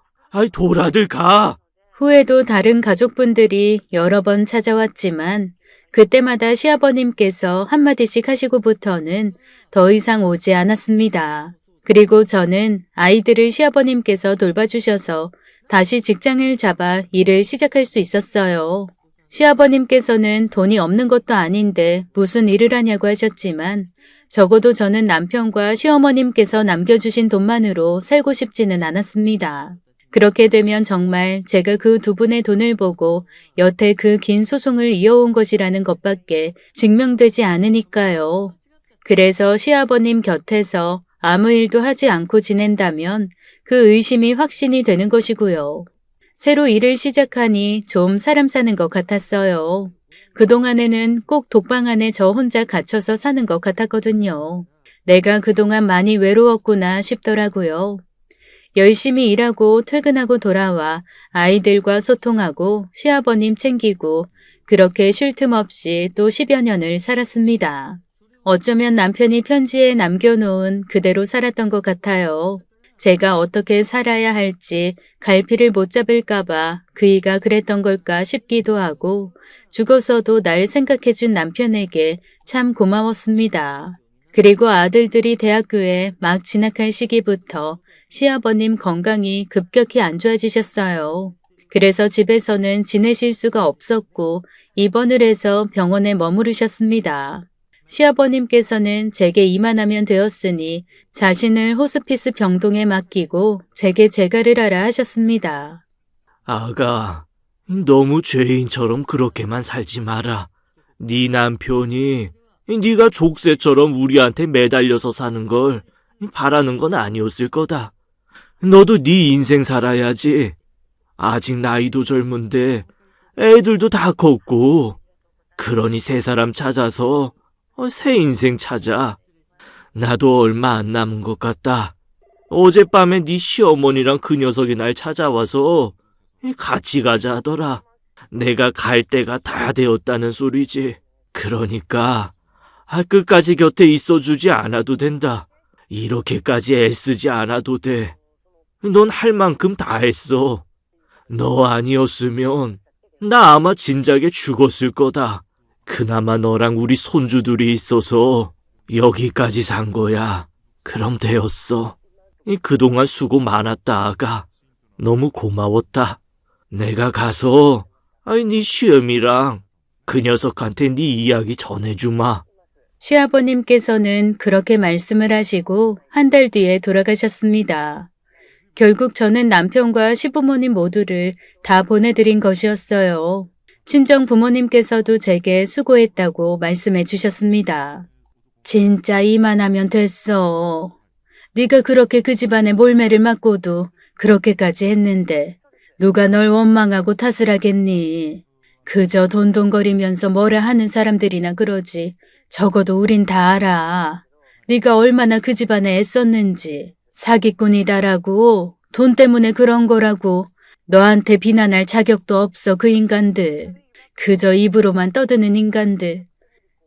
돌아들 가. 후에도 다른 가족분들이 여러 번 찾아왔지만 그때마다 시아버님께서 한마디씩 하시고부터는 더 이상 오지 않았습니다. 그리고 저는 아이들을 시아버님께서 돌봐주셔서 다시 직장을 잡아 일을 시작할 수 있었어요. 시아버님께서는 돈이 없는 것도 아닌데 무슨 일을 하냐고 하셨지만 적어도 저는 남편과 시어머님께서 남겨주신 돈만으로 살고 싶지는 않았습니다. 그렇게 되면 정말 제가 그 두 분의 돈을 보고 여태 그 긴 소송을 이어온 것이라는 것밖에 증명되지 않으니까요. 그래서 시아버님 곁에서 아무 일도 하지 않고 지낸다면 그 의심이 확신이 되는 것이고요. 새로 일을 시작하니 좀 사람 사는 것 같았어요. 그동안에는 꼭 독방 안에 저 혼자 갇혀서 사는 것 같았거든요. 내가 그동안 많이 외로웠구나 싶더라고요. 열심히 일하고 퇴근하고 돌아와 아이들과 소통하고 시아버님 챙기고 그렇게 쉴 틈 없이 또 10여 년을 살았습니다. 어쩌면 남편이 편지에 남겨놓은 그대로 살았던 것 같아요. 제가 어떻게 살아야 할지 갈피를 못 잡을까봐 그이가 그랬던 걸까 싶기도 하고 죽어서도 날 생각해준 남편에게 참 고마웠습니다. 그리고 아들들이 대학교에 막 진학할 시기부터 시아버님 건강이 급격히 안 좋아지셨어요. 그래서 집에서는 지내실 수가 없었고 입원을 해서 병원에 머무르셨습니다. 시아버님께서는 제게 이만하면 되었으니 자신을 호스피스 병동에 맡기고 제게 재가를 하라 하셨습니다. 아가, 너무 죄인처럼 그렇게만 살지 마라. 네 남편이 네가 족쇄처럼 우리한테 매달려서 사는 걸 바라는 건 아니었을 거다. 너도 네 인생 살아야지. 아직 나이도 젊은데 애들도 다 컸고 그러니 새 사람 찾아서 새 인생 찾아. 나도 얼마 안 남은 것 같다. 어젯밤에 네 시어머니랑 그 녀석이 날 찾아와서 같이 가자 하더라. 내가 갈 때가 다 되었다는 소리지. 그러니까 끝까지 곁에 있어주지 않아도 된다. 이렇게까지 애쓰지 않아도 돼. 넌 할 만큼 다 했어. 너 아니었으면 나 아마 진작에 죽었을 거다. 그나마 너랑 우리 손주들이 있어서 여기까지 산 거야. 그럼 되었어. 그동안 수고 많았다, 아가. 너무 고마웠다. 내가 가서 네 시엄이랑 그 녀석한테 네 이야기 전해주마. 시아버님께서는 그렇게 말씀을 하시고 한 달 뒤에 돌아가셨습니다. 결국 저는 남편과 시부모님 모두를 다 보내드린 것이었어요. 친정 부모님께서도 제게 수고했다고 말씀해 주셨습니다. 진짜 이만하면 됐어. 네가 그렇게 그 집안의 몰매를 맡고도 그렇게까지 했는데 누가 널 원망하고 탓을 하겠니? 그저 돈돈거리면서 뭐라 하는 사람들이나 그러지. 적어도 우린 다 알아. 네가 얼마나 그 집안에 애썼는지. 사기꾼이다라고. 돈 때문에 그런 거라고. 너한테 비난할 자격도 없어 그 인간들. 그저 입으로만 떠드는 인간들.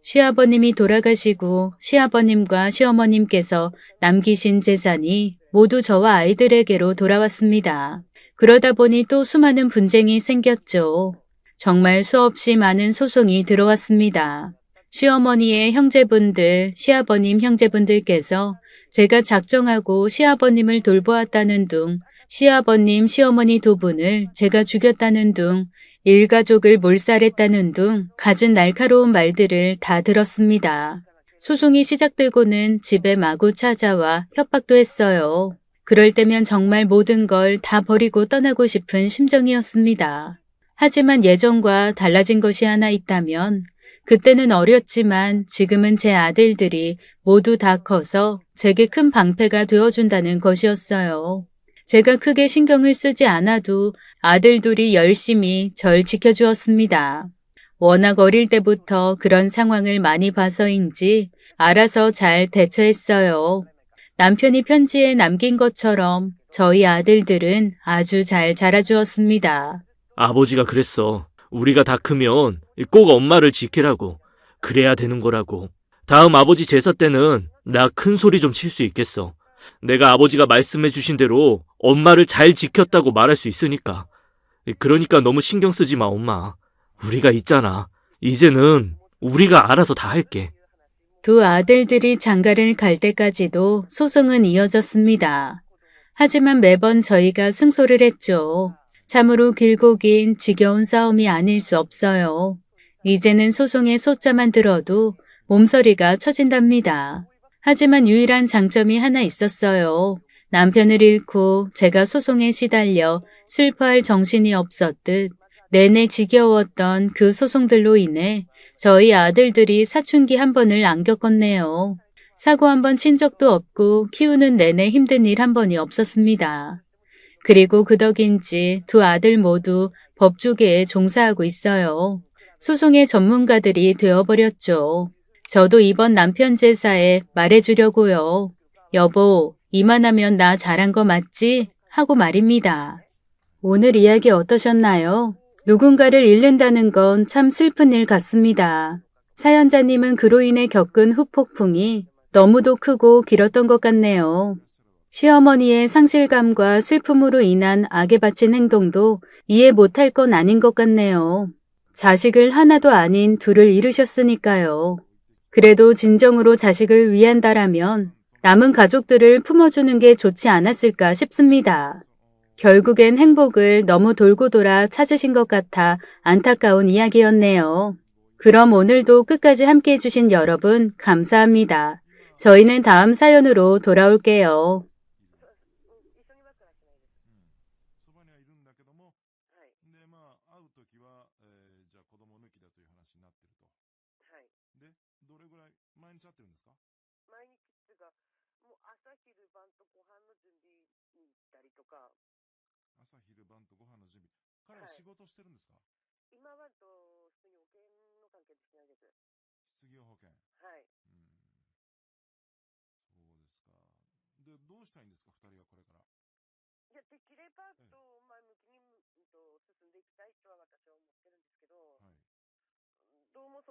시아버님이 돌아가시고 시아버님과 시어머님께서 남기신 재산이 모두 저와 아이들에게로 돌아왔습니다. 그러다 보니 또 수많은 분쟁이 생겼죠. 정말 수없이 많은 소송이 들어왔습니다. 시어머니의 형제분들, 시아버님 형제분들께서 제가 작정하고 시아버님을 돌보았다는 둥, 시아버님, 시어머니 두 분을 제가 죽였다는 둥, 일가족을 몰살했다는 둥 갖은 날카로운 말들을 다 들었습니다. 소송이 시작되고는 집에 마구 찾아와 협박도 했어요. 그럴 때면 정말 모든 걸 다 버리고 떠나고 싶은 심정이었습니다. 하지만 예전과 달라진 것이 하나 있다면 그때는 어렸지만 지금은 제 아들들이 모두 다 커서 제게 큰 방패가 되어준다는 것이었어요. 제가 크게 신경을 쓰지 않아도 아들들이 열심히 절 지켜주었습니다. 워낙 어릴 때부터 그런 상황을 많이 봐서인지 알아서 잘 대처했어요. 남편이 편지에 남긴 것처럼 저희 아들들은 아주 잘 자라주었습니다. 아버지가 그랬어. 우리가 다 크면 꼭 엄마를 지키라고. 그래야 되는 거라고. 다음 아버지 제사 때는 나 큰 소리 좀 칠 수 있겠어. 내가 아버지가 말씀해 주신 대로 엄마를 잘 지켰다고 말할 수 있으니까. 그러니까 너무 신경 쓰지 마, 엄마. 우리가 있잖아. 이제는 우리가 알아서 다 할게. 두 아들들이 장가를 갈 때까지도 소송은 이어졌습니다. 하지만 매번 저희가 승소를 했죠. 참으로 길고 긴 지겨운 싸움이 아닐 수 없어요. 이제는 소송의 소자만 들어도 몸서리가 쳐진답니다. 하지만 유일한 장점이 하나 있었어요. 남편을 잃고 제가 소송에 시달려 슬퍼할 정신이 없었듯 내내 지겨웠던 그 소송들로 인해 저희 아들들이 사춘기 한 번을 안 겪었네요. 사고 한 번 친 적도 없고 키우는 내내 힘든 일 한 번이 없었습니다. 그리고 그 덕인지 두 아들 모두 법조계에 종사하고 있어요. 소송의 전문가들이 되어버렸죠. 저도 이번 남편 제사에 말해주려고요. 여보, 이만하면 나 잘한 거 맞지? 하고 말입니다. 오늘 이야기 어떠셨나요? 누군가를 잃는다는 건 참 슬픈 일 같습니다. 사연자님은 그로 인해 겪은 후폭풍이 너무도 크고 길었던 것 같네요. 시어머니의 상실감과 슬픔으로 인한 악에 바친 행동도 이해 못할 건 아닌 것 같네요. 자식을 하나도 아닌 둘을 잃으셨으니까요. 그래도 진정으로 자식을 위한다라면 남은 가족들을 품어주는 게 좋지 않았을까 싶습니다. 결국엔 행복을 너무 돌고 돌아 찾으신 것 같아 안타까운 이야기였네요. 그럼 오늘도 끝까지 함께 해주신 여러분 감사합니다. 저희는 다음 사연으로 돌아올게요. いや、できればと前向きに進んでいきたいとは私は思ってるんですけど、どうも